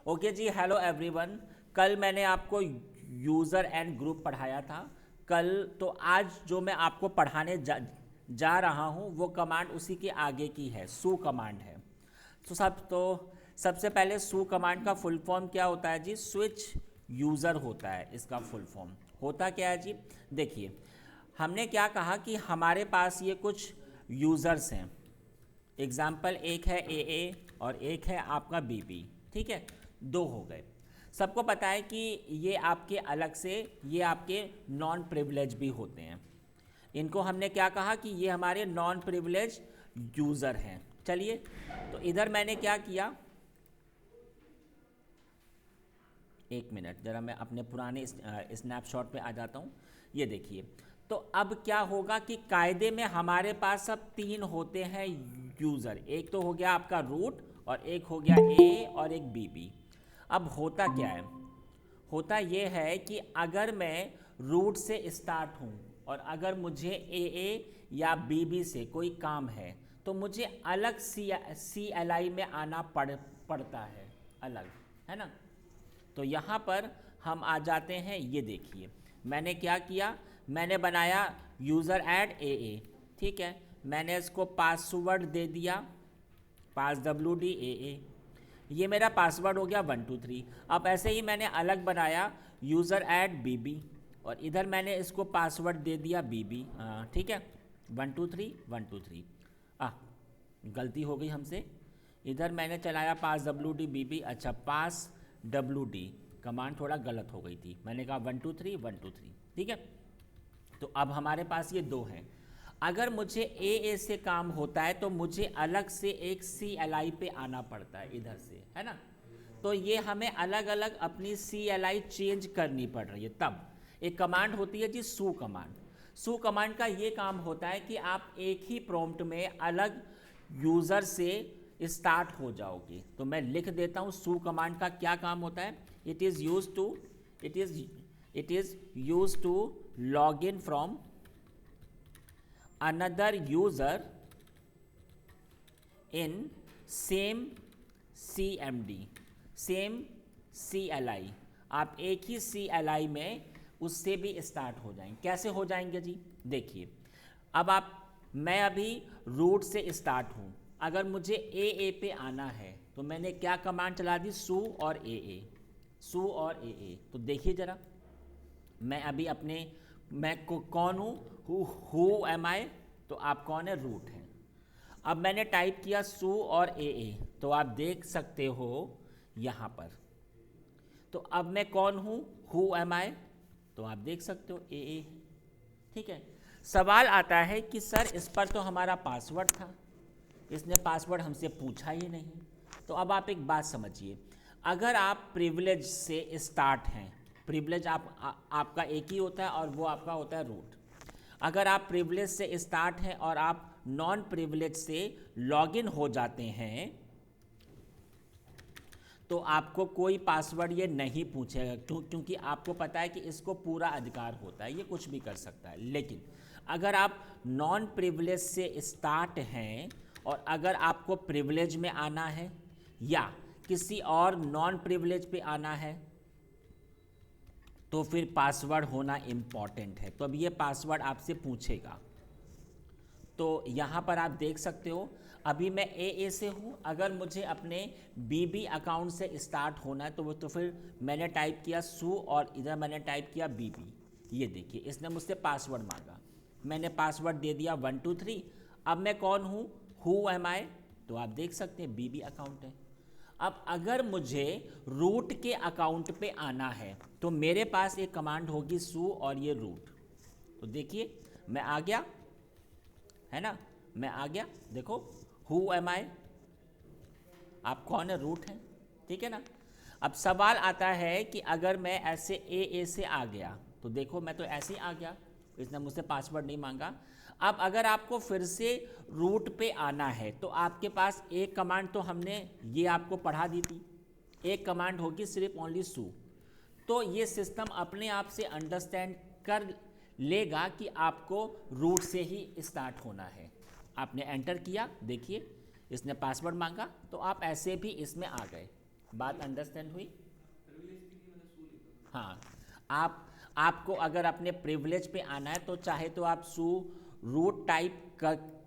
Okay जी, hello everyone. कल मैंने आपको यूज़र एंड ग्रुप पढ़ाया था कल। तो आज जो मैं आपको पढ़ाने जा रहा हूँ वो कमांड उसी के आगे की है, सू कमांड है। तो सबसे पहले सू कमांड का फुल फॉर्म क्या होता है जी? स्विच यूज़र होता है इसका फुल फॉर्म। होता क्या है जी? देखिए, हमने क्या कहा कि हमारे पास ये कुछ यूज़र्स हैं। एग्जाम्पल एक है ए और एक है आपका बी। ठीक है, दो हो गए। सबको पता है कि ये आपके अलग से ये आपके नॉन प्रिविलेज भी होते हैं। इनको हमने क्या कहा कि ये हमारे नॉन प्रिविलेज यूज़र हैं। चलिए, तो इधर मैंने क्या किया, एक मिनट ज़रा मैं अपने पुराने स्नैपशॉट पे आ जाता हूँ। ये देखिए, तो अब क्या होगा कि कायदे में हमारे पास अब तीन होते हैं यूज़र। एक तो हो गया आपका रूट और एक हो गया ए और एक बी। अब होता क्या है? होता ये है कि अगर मैं रूट से स्टार्ट हूँ और अगर मुझे ए या बी से कोई काम है तो मुझे अलग सी एल आई में आना पड़ता है, अलग, है ना। तो यहाँ पर हम आ जाते हैं। ये देखिए, मैंने क्या किया, मैंने बनाया यूज़र ऐड ए। ठीक है, मैंने इसको पासवर्ड दे दिया, पास WD ये मेरा पासवर्ड हो गया 123। अब ऐसे ही मैंने अलग बनाया यूज़र ऐड बी और इधर मैंने इसको पासवर्ड दे दिया बी। ठीक है, 123 गलती हो गई हमसे। इधर मैंने चलाया पास WD अच्छा, पास WD कमांड थोड़ा गलत हो गई थी। मैंने कहा 123 ठीक है। तो अब हमारे पास ये दो हैं। अगर मुझे ए से काम होता है तो मुझे अलग से एक CLI पे आना पड़ता है इधर से, है ना। तो ये हमें अलग अलग अपनी CLI चेंज करनी पड़ रही है। तब एक कमांड होती है जी, सू कमांड। सू कमांड का ये काम होता है कि आप एक ही प्रॉम्प्ट में अलग यूज़र से स्टार्ट हो जाओगे। तो मैं लिख देता हूँ सू कमांड का क्या काम होता है। It is use to log in from another user in same CMD, same CLI। आप एक ही CLI में उससे भी स्टार्ट हो जाएंगे। कैसे हो जाएंगे जी? देखिए, अब मैं अभी रूट से स्टार्ट हूँ। अगर मुझे ए पे आना है तो मैंने क्या कमांड चला दी, सू और सू और तो देखिए ज़रा, मैं अभी कौन हूँ, हु एम आई। तो आप कौन है? रूट हैं। अब मैंने टाइप किया सू और तो आप देख सकते हो यहाँ पर। तो अब मैं कौन हूँ, हु एम आई। तो आप देख सकते हो ए। ठीक है, सवाल आता है कि सर इस पर तो हमारा पासवर्ड था, इसने पासवर्ड हमसे पूछा ही नहीं। तो अब आप एक बात समझिए, अगर आप प्रिविलेज से स्टार्ट हैं, प्रिविलेज आपका एक ही होता है और वो आपका होता है रूट। अगर आप प्रिविलेज से स्टार्ट हैं और आप नॉन प्रिविलेज से लॉगिन हो जाते हैं तो आपको कोई पासवर्ड ये नहीं पूछेगा, क्योंकि आपको पता है कि इसको पूरा अधिकार होता है, ये कुछ भी कर सकता है। लेकिन अगर आप नॉन प्रिविलेज से स्टार्ट हैं और अगर आपको प्रिविलेज में आना है या किसी और नॉन प्रिविलेज पे आना है तो फिर पासवर्ड होना इम्पॉर्टेंट है। तो अब ये पासवर्ड आपसे पूछेगा। तो यहाँ पर आप देख सकते हो, अभी मैं ए से हूँ। अगर मुझे अपने बी अकाउंट से स्टार्ट होना है तो फिर मैंने टाइप किया सू और इधर मैंने टाइप किया बी। ये देखिए, इसने मुझसे पासवर्ड मांगा, मैंने पासवर्ड दे दिया 123। अब मैं कौन हूँ, हु एम आई। तो आप देख सकते हैं बी अकाउंट है। अब अगर मुझे रूट के अकाउंट पे आना है तो मेरे पास एक कमांड होगी सू और ये रूट। तो देखिए, मैं आ गया, है ना, मैं आ गया। देखो, हु एम आई, आप कौन है? रूट है। ठीक है ना। अब सवाल आता है कि अगर मैं ऐसे ए से आ गया तो देखो, मैं तो ऐसे ही आ गया, इसने मुझसे पासवर्ड नहीं मांगा। अब अगर आपको फिर से रूट पे आना है तो आपके पास एक कमांड तो हमने ये आपको पढ़ा दी थी, एक कमांड होगी सिर्फ ओनली सू। तो ये सिस्टम अपने आप से अंडरस्टैंड कर लेगा कि आपको रूट से ही स्टार्ट होना है। आपने एंटर किया, देखिए इसने पासवर्ड मांगा तो आप ऐसे भी इसमें आ गए। बात अंडरस्टैंड हुई? हाँ, आपको अगर अपने प्रिविलेज पे आना है तो चाहे तो आप सू रूट टाइप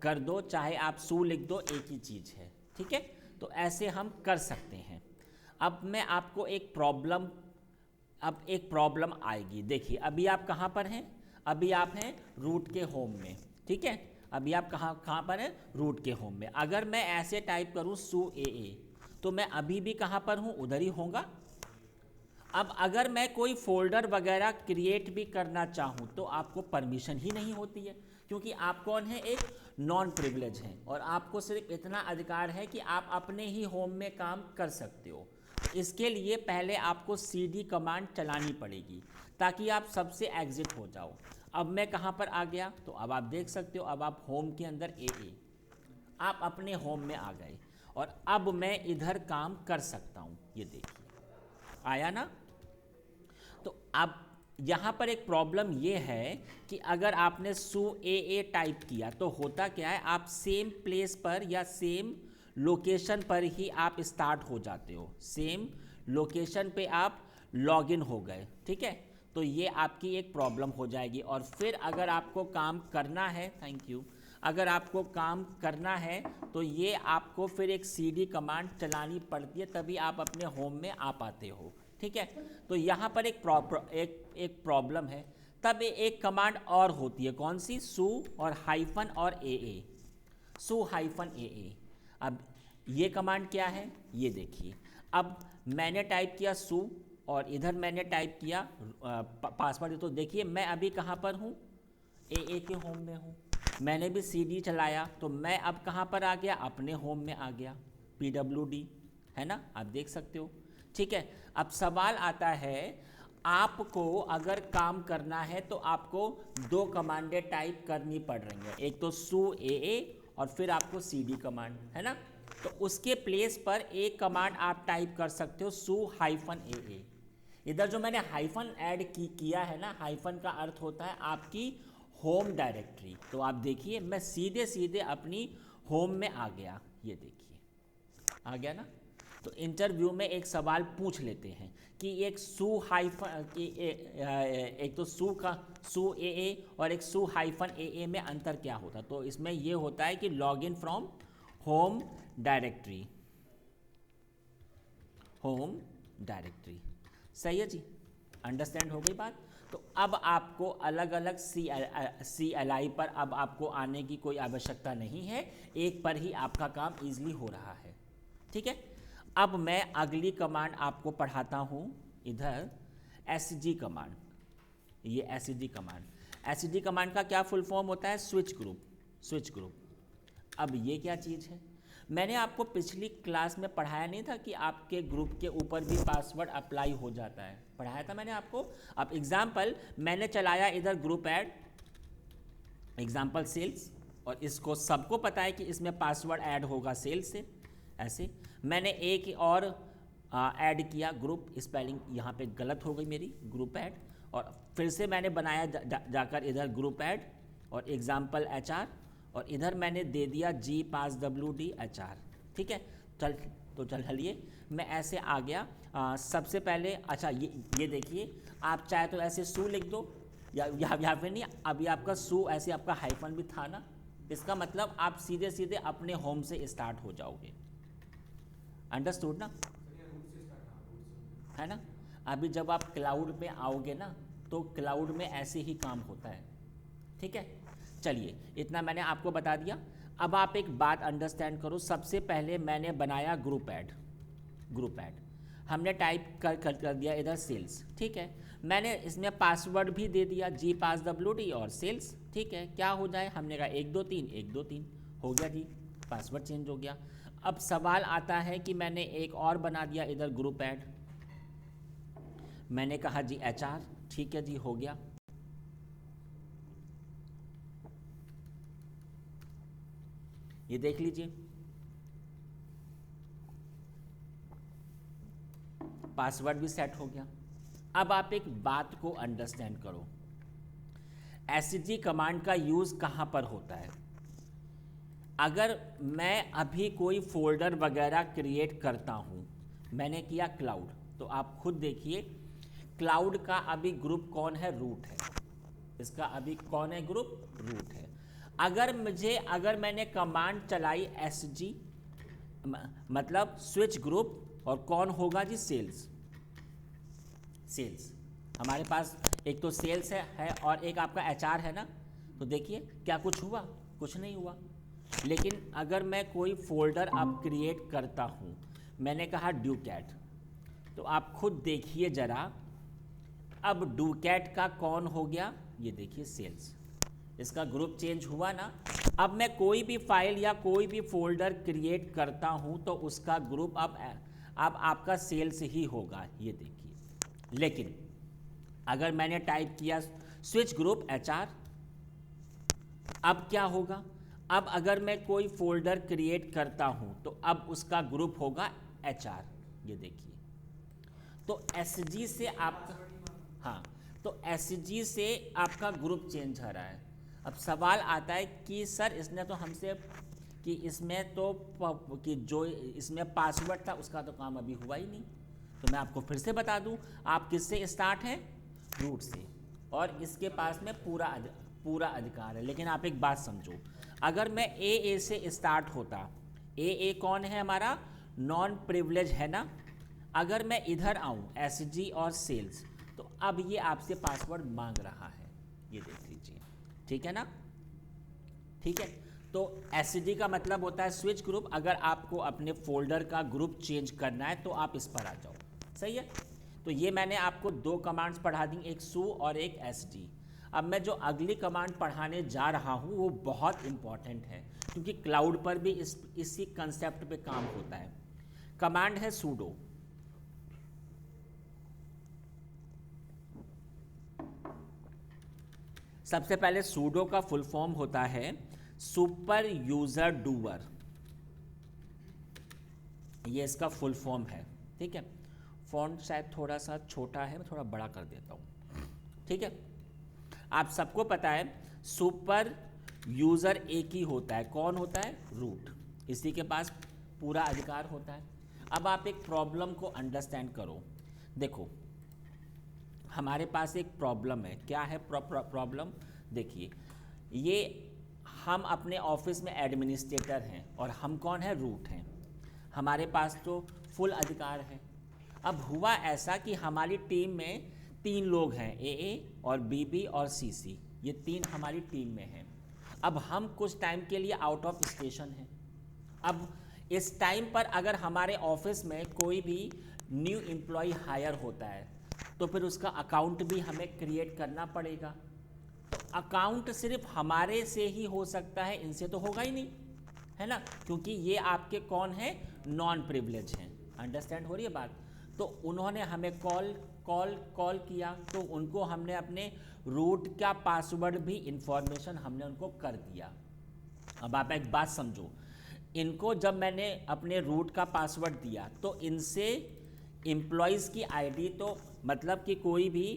कर दो, चाहे आप सू लिख दो, एक ही चीज़ है, ठीक है। तो ऐसे हम कर सकते हैं। अब मैं आपको एक प्रॉब्लम आएगी। देखिए अभी आप कहाँ पर हैं? अभी आप हैं रूट के होम में, ठीक है। अभी आप कहाँ पर हैं? रूट के होम में। अगर मैं ऐसे टाइप करूँ सू ए तो मैं अभी भी कहाँ पर हूँ? उधर ही होऊंगा। अब अगर मैं कोई फोल्डर वगैरह क्रिएट भी करना चाहूँ तो आपको परमिशन ही नहीं होती है, क्योंकि आप कौन है? एक नॉन प्रिविलेज हैं, और आपको सिर्फ इतना अधिकार है कि आप अपने ही होम में काम कर सकते हो। इसके लिए पहले आपको cd कमांड चलानी पड़ेगी ताकि आप सबसे एग्जिट हो जाओ। अब मैं कहाँ पर आ गया? तो अब आप देख सकते हो, अब आप होम के अंदर आप अपने होम में आ गए, और अब मैं इधर काम कर सकता हूँ। ये देखिए आया ना? तो अब यहाँ पर एक प्रॉब्लम ये है कि अगर आपने सू ए टाइप किया तो होता क्या है, आप सेम प्लेस पर या सेम लोकेशन पर ही आप स्टार्ट हो जाते हो, सेम लोकेशन पे आप लॉगिन हो गए, ठीक है। तो ये आपकी एक प्रॉब्लम हो जाएगी। और फिर अगर आपको काम करना है, थैंक यू, अगर आपको काम करना है तो ये आपको फिर एक cd कमांड चलानी पड़ती है, तभी आप अपने होम में आ पाते हो, ठीक है। तो यहाँ पर एक प्रॉब्लम है। तब एक कमांड और होती है, कौन सी? सू और हाइफन और ए, सू हाइफन ए। अब ये कमांड क्या है? ये देखिए, अब मैंने टाइप किया सू और इधर मैंने टाइप किया पासवर्ड। तो देखिए मैं अभी कहाँ पर हूँ? ए के होम में हूँ। मैंने भी cd चलाया तो मैं अब कहाँ पर आ गया? अपने होम में आ गया, pwd, है ना? आप देख सकते हो, ठीक है। अब सवाल आता है, आपको अगर काम करना है तो आपको दो कमांडें टाइप करनी पड़ रही हैं, एक तो सू ए और फिर आपको cd कमांड, है ना? तो उसके प्लेस पर एक कमांड आप टाइप कर सकते हो, सू हाइफन ए। इधर जो मैंने हाइफन ऐड किया है ना, हाइफन का अर्थ होता है आपकी होम डायरेक्टरी। तो आप देखिए मैं सीधे सीधे अपनी होम में आ गया, ये देखिए आ गया ना। तो इंटरव्यू में एक सवाल पूछ लेते हैं कि एक सू हाइफन एक तो सू ए और एक सू हाइफन ए में अंतर क्या होता? तो इसमें ये होता है कि log in from home directory, home directory. सही है जी, अंडरस्टैंड हो गई बात? तो अब आपको अलग अलग CLI पर अब आपको आने की कोई आवश्यकता नहीं है, एक पर ही आपका काम ईजिली हो रहा है, ठीक है। अब मैं अगली कमांड आपको पढ़ाता हूँ, इधर SG कमांड। ये SG कमांड का क्या फुल फॉर्म होता है? Switch group. अब ये क्या चीज़ है? मैंने आपको पिछली क्लास में पढ़ाया नहीं था कि आपके ग्रुप के ऊपर भी पासवर्ड अप्लाई हो जाता है? पढ़ाया था मैंने आपको। अब एग्जाम्पल मैंने चलाया इधर ग्रुप ऐड एग्जाम्पल सेल्स, और इसको सबको पता है कि इसमें पासवर्ड ऐड होगा सेल्स से। ऐसे मैंने एक और ऐड किया ग्रुप, स्पेलिंग यहाँ पे गलत हो गई मेरी, ग्रुप ऐड, और फिर से मैंने बनाया जाकर इधर ग्रुप ऐड और एग्जाम्पल HR, और इधर मैंने दे दिया GPassWD HR, ठीक है। चलिए मैं ऐसे आ गया। सबसे पहले अच्छा ये देखिए, आप चाहे तो ऐसे सू लिख दो या फिर नहीं, अभी आपका सू ऐसे आपका हाइफन भी था ना, इसका मतलब आप सीधे सीधे अपने होम से स्टार्ट हो जाओगे। अंडरस्टूड ना? है ना? अभी जब आप क्लाउड में आओगे ना तो क्लाउड में ऐसे ही काम होता है, ठीक है। चलिए इतना मैंने आपको बता दिया। अब आप एक बात अंडरस्टैंड करो। सबसे पहले मैंने बनाया ग्रुप ऐड, हमने टाइप कर दिया इधर सेल्स, ठीक है। मैंने इसमें पासवर्ड भी दे दिया GPassWD और सेल्स, ठीक है। क्या हो जाए? हमने कहा 1 2 3 हो गया जी, पासवर्ड चेंज हो गया। अब सवाल आता है कि मैंने एक और बना दिया इधर ग्रुप ऐड, मैंने कहा जी HR, ठीक है जी, हो गया। ये देख लीजिए पासवर्ड भी सेट हो गया। अब आप एक बात को अंडरस्टैंड करो, SG कमांड का यूज़ कहाँ पर होता है? अगर मैं अभी कोई फोल्डर वगैरह क्रिएट करता हूँ, मैंने किया क्लाउड, तो आप खुद देखिए क्लाउड का अभी ग्रुप कौन है, रूट है। इसका अभी कौन है ग्रुप, रूट है। अगर मैंने कमांड चलाई एस जी, मतलब स्विच ग्रुप, और कौन होगा जी, सेल्स। सेल्स हमारे पास एक तो सेल्स है और एक आपका एचआर है ना, तो देखिए क्या कुछ हुआ, कुछ नहीं हुआ। लेकिन अगर मैं कोई फोल्डर अब क्रिएट करता हूँ, मैंने कहा डुकैट, तो आप खुद देखिए ज़रा, अब डुकैट का कौन हो गया, ये देखिए सेल्स, इसका ग्रुप चेंज हुआ ना। अब मैं कोई भी फाइल या कोई भी फोल्डर क्रिएट करता हूँ तो उसका ग्रुप अब आपका सेल्स ही होगा, ये देखिए। लेकिन अगर मैंने टाइप किया स्विच ग्रुप एचआर, अब क्या होगा, अब अगर मैं कोई फोल्डर क्रिएट करता हूं तो अब उसका ग्रुप होगा एचआर, ये देखिए। तो एसजी से आपका, हाँ, तो एसजी से आपका ग्रुप चेंज हो रहा है। अब सवाल आता है कि सर इसने तो हमसे कि इसमें तो कि जो इसमें पासवर्ड था उसका तो काम अभी हुआ ही नहीं। तो मैं आपको फिर से बता दूं, आप किससे स्टार्ट हैं, रूट से, और इसके पास में पूरा अधिकार है। लेकिन आप एक बात समझो, अगर मैं ए से स्टार्ट होता, ए कौन है हमारा, नॉन प्रिविलेज है ना। अगर मैं इधर आऊं एस जी और सेल्स, तो अब ये आपसे पासवर्ड मांग रहा है, ये देख लीजिए, ठीक है ना, ठीक है। तो एस जी का मतलब होता है स्विच ग्रुप। अगर आपको अपने फोल्डर का ग्रुप चेंज करना है तो आप इस पर आ जाओ, सही है। तो ये मैंने आपको दो कमांड्स पढ़ा दी, एक सू और एक एस डी। अब मैं जो अगली कमांड पढ़ाने जा रहा हूँ वो बहुत इंपॉर्टेंट है, क्योंकि क्लाउड पर भी इसी कंसेप्ट पे काम होता है। कमांड है सूडो। सबसे पहले सूडो का फुल फॉर्म होता है सुपर यूजर डूअर, ये इसका फुल फॉर्म है, ठीक है। फॉन्ट शायद थोड़ा सा छोटा है, मैं थोड़ा बड़ा कर देता हूँ, ठीक है। आप सबको पता है सुपर यूजर एक ही होता है, कौन होता है, रूट, इसी के पास पूरा अधिकार होता है। अब आप एक प्रॉब्लम को अंडरस्टैंड करो। देखो हमारे पास एक प्रॉब्लम है, क्या है प्रॉब्लम, देखिए ये हम अपने ऑफिस में एडमिनिस्ट्रेटर हैं और हम कौन है, रूट हैं। हमारे पास तो फुल अधिकार है। अब हुआ ऐसा कि हमारी टीम में 3 लोग हैं, ए और बी और सी, ये 3 हमारी टीम में हैं। अब हम कुछ टाइम के लिए आउट ऑफ स्टेशन हैं। अब इस टाइम पर अगर हमारे ऑफिस में कोई भी न्यू एम्प्लॉय हायर होता है तो फिर उसका अकाउंट भी हमें क्रिएट करना पड़ेगा। तो अकाउंट सिर्फ हमारे से ही हो सकता है, इनसे तो होगा ही नहीं, है ना, क्योंकि ये आपके कौन है, नॉन प्रिविलेज हैं। अंडरस्टैंड हो रही है बात। तो उन्होंने हमें कॉल किया, तो उनको हमने अपने रूट का पासवर्ड भी इंफॉर्मेशन हमने उनको कर दिया। अब आप एक बात समझो, इनको जब मैंने अपने रूट का पासवर्ड दिया तो इनसे एम्प्लॉयज़ की आईडी, तो मतलब कि कोई भी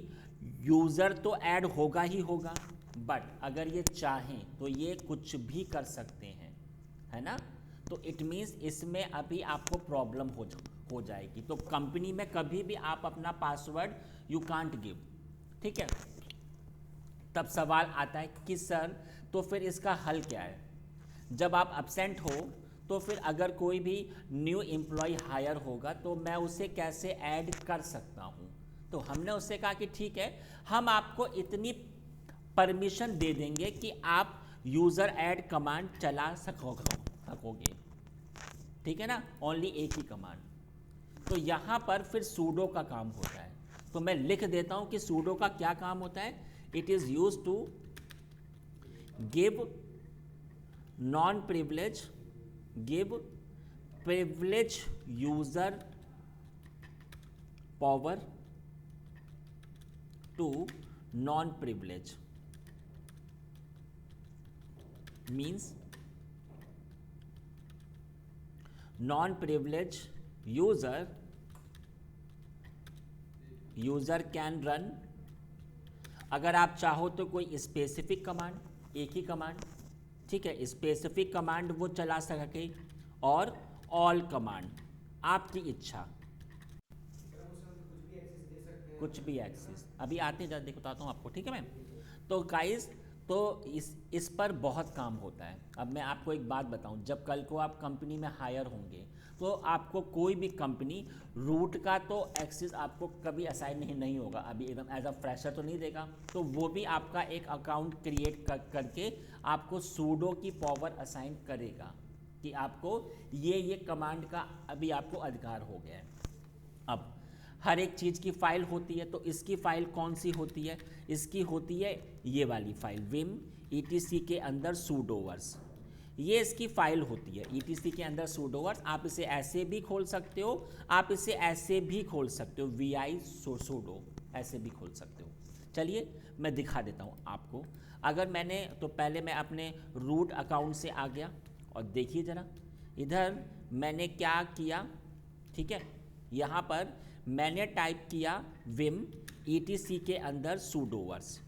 यूज़र तो ऐड होगा ही होगा, बट अगर ये चाहें तो ये कुछ भी कर सकते हैं, है ना। तो इट मीन्स इसमें अभी आपको प्रॉब्लम हो जाएगी। तो कंपनी में कभी भी आप अपना पासवर्ड यू कांट गिव, ठीक है। तब सवाल आता है कि सर तो फिर इसका हल क्या है। जब आप एब्सेंट हो तो फिर अगर कोई भी न्यू एम्प्लॉय हायर होगा तो मैं उसे कैसे ऐड कर सकता हूँ। तो हमने उससे कहा कि ठीक है, हम आपको इतनी परमिशन दे देंगे कि आप यूज़र ऐड कमांड चला सकोगे, ठीक है ना, ओनली एक ही कमांड। तो यहाँ पर फिर सूडो का काम होता है। तो मैं लिख देता हूँ कि सूडो का क्या काम होता है। It is use to give non privilege, give privilege user power to non privilege, means non privilege user can run, अगर आप चाहो तो कोई स्पेसिफिक कमांड, एक ही कमांड, ठीक है, स्पेसिफिक कमांड वो चला सके, और ऑल कमांड आपकी इच्छा, कुछ भी एक्सिस, अभी आते जा देख बताता हूँ आपको, ठीक है मैम। तो गाइस, तो इस पर बहुत काम होता है। अब मैं आपको एक बात बताऊं, जब कल को आप कंपनी में हायर होंगे तो आपको कोई भी कंपनी रूट का तो एक्सेस आपको कभी असाइन नहीं होगा, अभी एकदम एज अ फ्रेशर तो नहीं देगा, तो वो भी आपका एक अकाउंट क्रिएट करके आपको सूडो की पावर असाइन करेगा कि आपको ये कमांड का अभी आपको अधिकार हो गया है। अब हर एक चीज़ की फाइल होती है, तो इसकी फाइल कौन सी होती है, इसकी होती है ये वाली फाइल विम etc के अंदर सूडोवर्स, ये इसकी फाइल होती है etc के अंदर सूडोवर्स। आप इसे ऐसे भी खोल सकते हो, आप इसे ऐसे भी खोल सकते हो, vi sudo ऐसे भी खोल सकते हो। चलिए मैं दिखा देता हूँ आपको। अगर मैंने तो पहले मैं अपने रूट अकाउंट से आ गया और देखिए ज़रा इधर मैंने क्या किया, ठीक है, यहाँ पर मैंने टाइप किया विम etc के अंदर सूडोवर्स,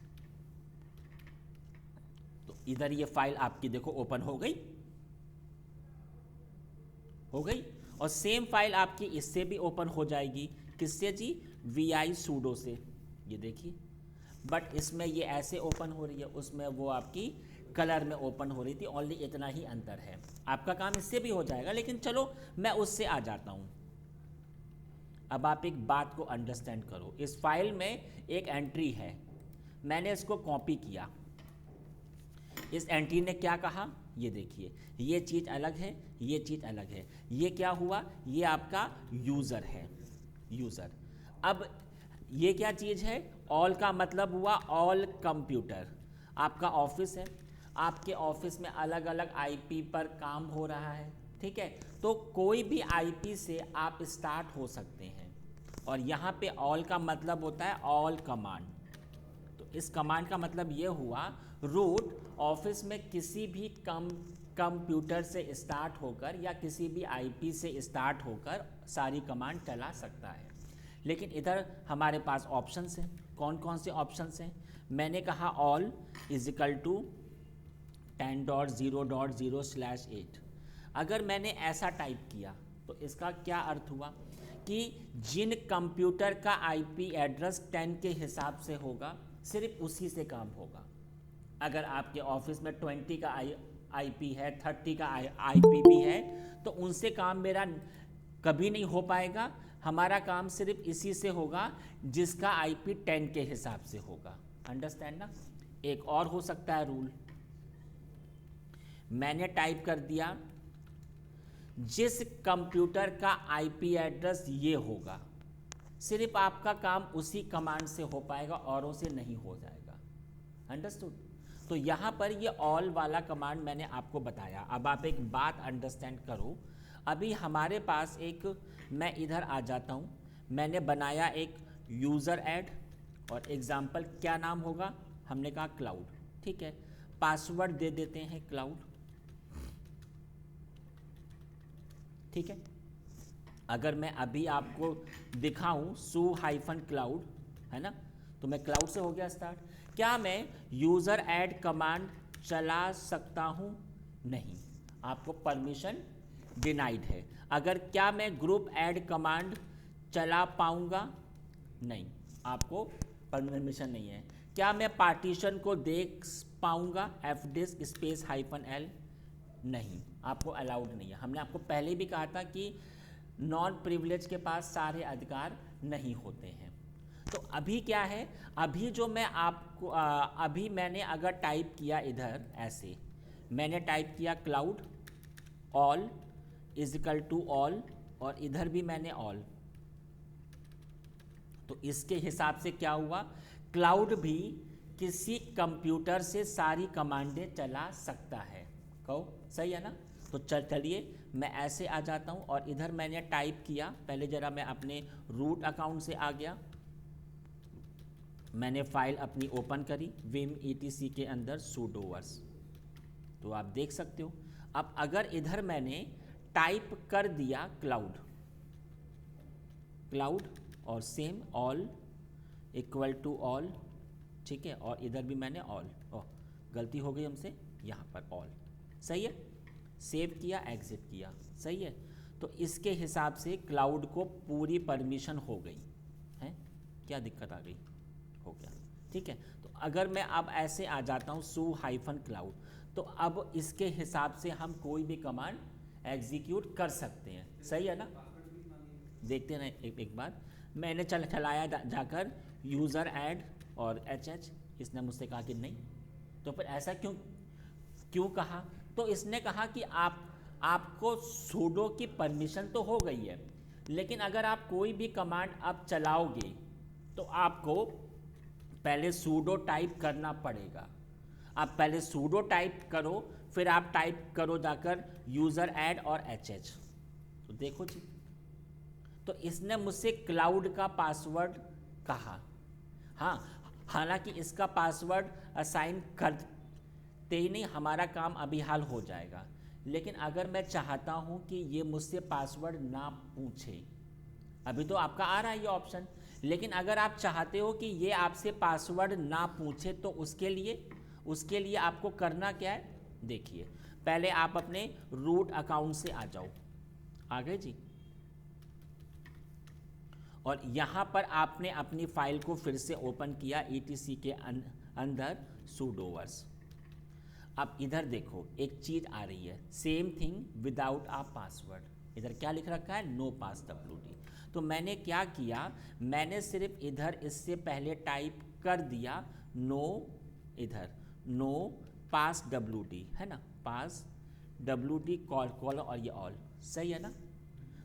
तो इधर ये फाइल आपकी देखो ओपन हो गई, और सेम फाइल आपकी इससे भी ओपन हो जाएगी, किससे जी, vi sudo से, ये देखिए। बट इसमें ये ऐसे ओपन हो रही है, उसमें वो आपकी कलर में ओपन हो रही थी, ओनली इतना ही अंतर है। आपका काम इससे भी हो जाएगा, लेकिन चलो मैं उससे आ जाता हूँ। अब आप एक बात को अंडरस्टैंड करो, इस फाइल में एक एंट्री है, मैंने इसको कॉपी किया, इस एंट्री ने क्या कहा, ये देखिए, ये चीज़ अलग है, ये चीज़ अलग है, ये क्या हुआ, ये आपका यूज़र है, यूज़र। अब ये क्या चीज़ है, ऑल का मतलब हुआ ऑल कंप्यूटर, आपका ऑफिस है, आपके ऑफिस में अलग अलग आईपी पर काम हो रहा है, ठीक है, तो कोई भी आईपी से आप स्टार्ट हो सकते हैं, और यहाँ पे ऑल का मतलब होता है ऑल कमांड। तो इस कमांड का मतलब ये हुआ रूट ऑफिस में किसी भी कंप्यूटर से स्टार्ट होकर या किसी भी आईपी से स्टार्ट होकर सारी कमांड चला सकता है। लेकिन इधर हमारे पास ऑप्शंस हैं, कौन कौन से ऑप्शंस हैं, मैंने कहा ऑल इजिकल टू 10.0.0/8। अगर मैंने ऐसा टाइप किया तो इसका क्या अर्थ हुआ कि जिन कंप्यूटर का आईपी एड्रेस 10 के हिसाब से होगा सिर्फ उसी से काम होगा। अगर आपके ऑफिस में 20 का आईपी है, 30 का आईपी भी है, तो उनसे काम मेरा कभी नहीं हो पाएगा। हमारा काम सिर्फ इसी से होगा जिसका आईपी 10 के हिसाब से होगा। अंडरस्टैंड ना। एक और हो सकता है रूल, मैंने टाइप कर दिया जिस कंप्यूटर का आईपी एड्रेस ये होगा, सिर्फ आपका काम उसी कमांड से हो पाएगा, औरों से नहीं हो जाएगा। अंडरस्टूड। तो यहाँ पर ये ऑल वाला कमांड मैंने आपको बताया। अब आप एक बात अंडरस्टैंड करो, अभी हमारे पास एक, मैं इधर आ जाता हूँ, मैंने बनाया एक यूज़र ऐड और एग्जाम्पल क्या नाम होगा, हमने कहा क्लाउड, ठीक है, पासवर्ड दे देते हैं क्लाउड, ठीक है। अगर मैं अभी आपको दिखाऊं su-cloud है ना, तो मैं क्लाउड से हो गया स्टार्ट। क्या मैं यूज़र ऐड कमांड चला सकता हूं? नहीं, आपको परमिशन डिनाइड है। अगर क्या मैं ग्रुप ऐड कमांड चला पाऊंगा? नहीं, आपको परमिशन नहीं है। क्या मैं पार्टीशन को देख पाऊंगा fdisk स्पेस -l? नहीं, आपको अलाउड नहीं है। हमने आपको पहले भी कहा था कि नॉन प्रिविलेज के पास सारे अधिकार नहीं होते हैं। तो अभी क्या है, अभी जो मैं आपको अभी मैंने अगर टाइप किया इधर ऐसे, मैंने टाइप किया cloud all is equal to all, और इधर भी मैंने ऑल, तो इसके हिसाब से क्या हुआ, क्लाउड भी किसी कंप्यूटर से सारी कमांडें चला सकता है। कहो सही है ना। तो चलिए मैं ऐसे आ जाता हूँ, और इधर मैंने टाइप किया, पहले ज़रा मैं अपने रूट अकाउंट से आ गया, मैंने फाइल अपनी ओपन करी विम etc के अंदर sudoers, तो आप देख सकते हो। अब अगर इधर मैंने टाइप कर दिया क्लाउड और same all equal to all, ठीक है, और इधर भी मैंने ऑल, गलती हो गई हमसे, यहाँ पर ऑल, सही है, सेव किया, एग्जिट किया, सही है। तो इसके हिसाब से क्लाउड को पूरी परमिशन हो गई है। क्या दिक्कत आ गई? हो गया, ठीक है। तो अगर मैं अब ऐसे आ जाता हूँ सू हाइफन क्लाउड, तो अब इसके हिसाब से हम कोई भी कमांड एग्जीक्यूट कर सकते हैं, सही है ना? देखते हैं एक बार मैंने चलाया जाकर यूज़र ऐड और एच, इसने मुझसे कहा कि नहीं। तो फिर ऐसा क्यों क्यों कहा? तो इसने कहा कि आपको सूडो की परमिशन तो हो गई है, लेकिन अगर आप कोई भी कमांड अब चलाओगे तो आपको पहले सूडो टाइप करना पड़ेगा। आप पहले सूडो टाइप करो, फिर आप टाइप करो जाकर यूज़र ऐड और एच। तो देखो जी, तो इसने मुझसे क्लाउड का पासवर्ड कहा। हाँ, हालांकि इसका पासवर्ड असाइन करते ही नहीं हमारा काम अभी हल हो जाएगा, लेकिन अगर मैं चाहता हूँ कि ये मुझसे पासवर्ड ना पूछे, अभी तो आपका आ रहा है ये ऑप्शन, लेकिन अगर आप चाहते हो कि ये आपसे पासवर्ड ना पूछे तो उसके लिए आपको करना क्या है? देखिए, पहले आप अपने रूट अकाउंट से आ जाओ। आ गए जी? और यहाँ पर आपने अपनी फाइल को फिर से ओपन किया etc के अंदर sudoers। अब इधर देखो एक चीज़ आ रही है, सेम थिंग विदाउट आ पासवर्ड। इधर क्या लिख रखा है? नो पास wd। तो मैंने क्या किया, मैंने सिर्फ इधर इससे पहले टाइप कर दिया नो, इधर नो पास wd, है ना? पास wd कॉल और ये ऑल, सही है ना?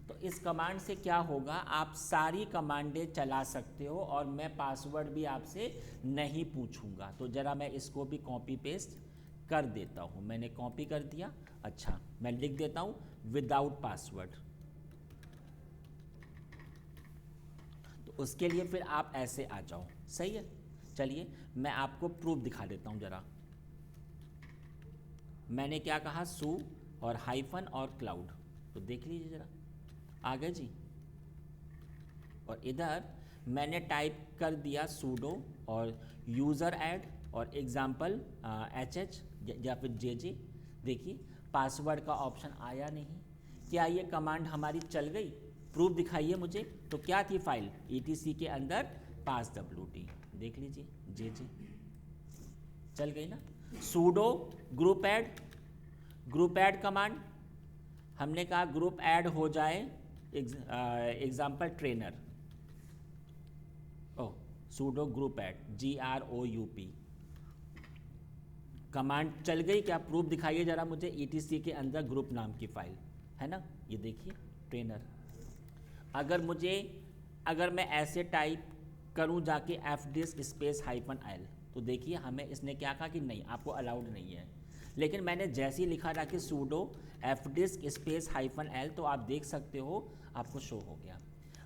तो इस कमांड से क्या होगा, आप सारी कमांडें चला सकते हो और मैं पासवर्ड भी आपसे नहीं पूछूंगा। तो ज़रा मैं इसको भी कॉपी पेस्ट कर देता हूँ। मैंने कॉपी कर दिया। अच्छा, मैं लिख देता हूँ विदाउट पासवर्ड। तो उसके लिए फिर आप ऐसे आ जाओ, सही है? चलिए मैं आपको प्रूफ दिखा देता हूँ ज़रा। मैंने क्या कहा? सू और हाइफन और क्लाउड। तो देख लीजिए ज़रा, आ गए जी? और इधर मैंने टाइप कर दिया सूडो और यूज़र ऐड और एग्जाम्पल एच या फिर जे। देखिए पासवर्ड का ऑप्शन आया नहीं। क्या ये कमांड हमारी चल गई? प्रूफ दिखाइए मुझे। तो क्या थी फाइल? etc के अंदर पास wd, देख लीजिए जे चल गई ना। सूडो ग्रुप ऐड कमांड, हमने कहा ग्रुप ऐड हो जाए एग्जाम्पल ट्रेनर, ओ sudo group add GROUP command चल गई। क्या? प्रूफ दिखाइए जरा मुझे etc के अंदर ग्रुप नाम की फाइल, है ना? ये देखिए ट्रेनर। अगर मैं ऐसे टाइप करूं जाके fdisk स्पेस -l, तो देखिए हमें इसने क्या कहा कि नहीं, आपको अलाउड नहीं है। लेकिन मैंने जैसे ही लिखा था कि सूडो fdisk स्पेस -l, तो आप देख सकते हो आपको शो हो गया।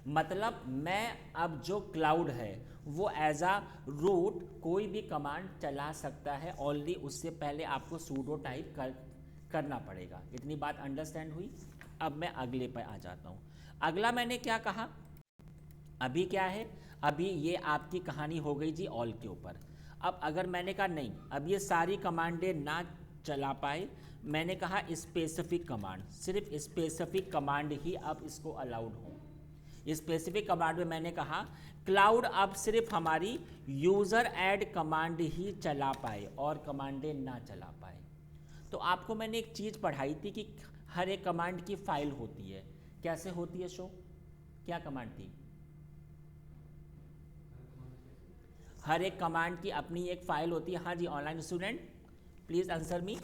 मतलब मैं अब जो क्लाउड है वो एज आ रूट कोई भी कमांड चला सकता है, ऑलरेडी उससे पहले आपको सूडो टाइप करना पड़ेगा। इतनी बात अंडरस्टैंड हुई? अब मैं अगले पर आ जाता हूँ। अगला मैंने क्या कहा? अभी क्या है? अभी ये आपकी कहानी हो गई जी ऑल के ऊपर। अब अगर मैंने कहा नहीं, अब ये सारी कमांडें ना चला पाए, मैंने कहा स्पेसिफिक कमांड, सिर्फ स्पेसिफिक कमांड ही अब इसको अलाउड हो। स्पेसिफिक कमांड में मैंने कहा क्लाउड अब सिर्फ हमारी यूज़र ऐड कमांड ही चला पाए और कमांडें ना चला पाए। तो आपको मैंने एक चीज़ पढ़ाई थी कि हर एक कमांड की फाइल होती है। कैसे होती है शो? क्या कमांड थी? हर एक कमांड की अपनी एक फाइल होती है। हाँ जी, online student please answer me.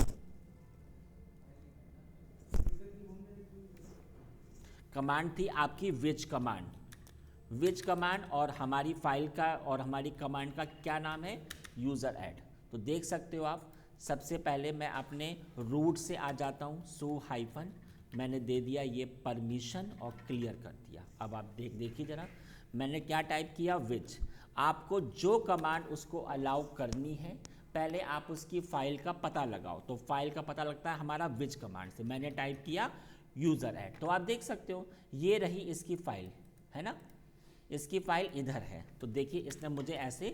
Command थी आपकी विच कमांड और हमारी फाइल का और हमारी कमांड का क्या नाम है? User add. तो देख सकते हो आप, सबसे पहले मैं अपने रूट से आ जाता हूँ, सो हाइफन मैंने दे दिया ये परमिशन और क्लियर कर दिया। अब आप देखिए ज़रा, मैंने क्या टाइप किया? विच। आपको जो कमांड उसको अलाउ करनी है, पहले आप उसकी फाइल का पता लगाओ। तो फाइल का पता लगता है हमारा विच कमांड से। मैंने टाइप किया यूज़र ऐड, तो आप देख सकते हो ये रही इसकी फाइल, है ना? इसकी फाइल इधर है। तो देखिए इसने मुझे ऐसे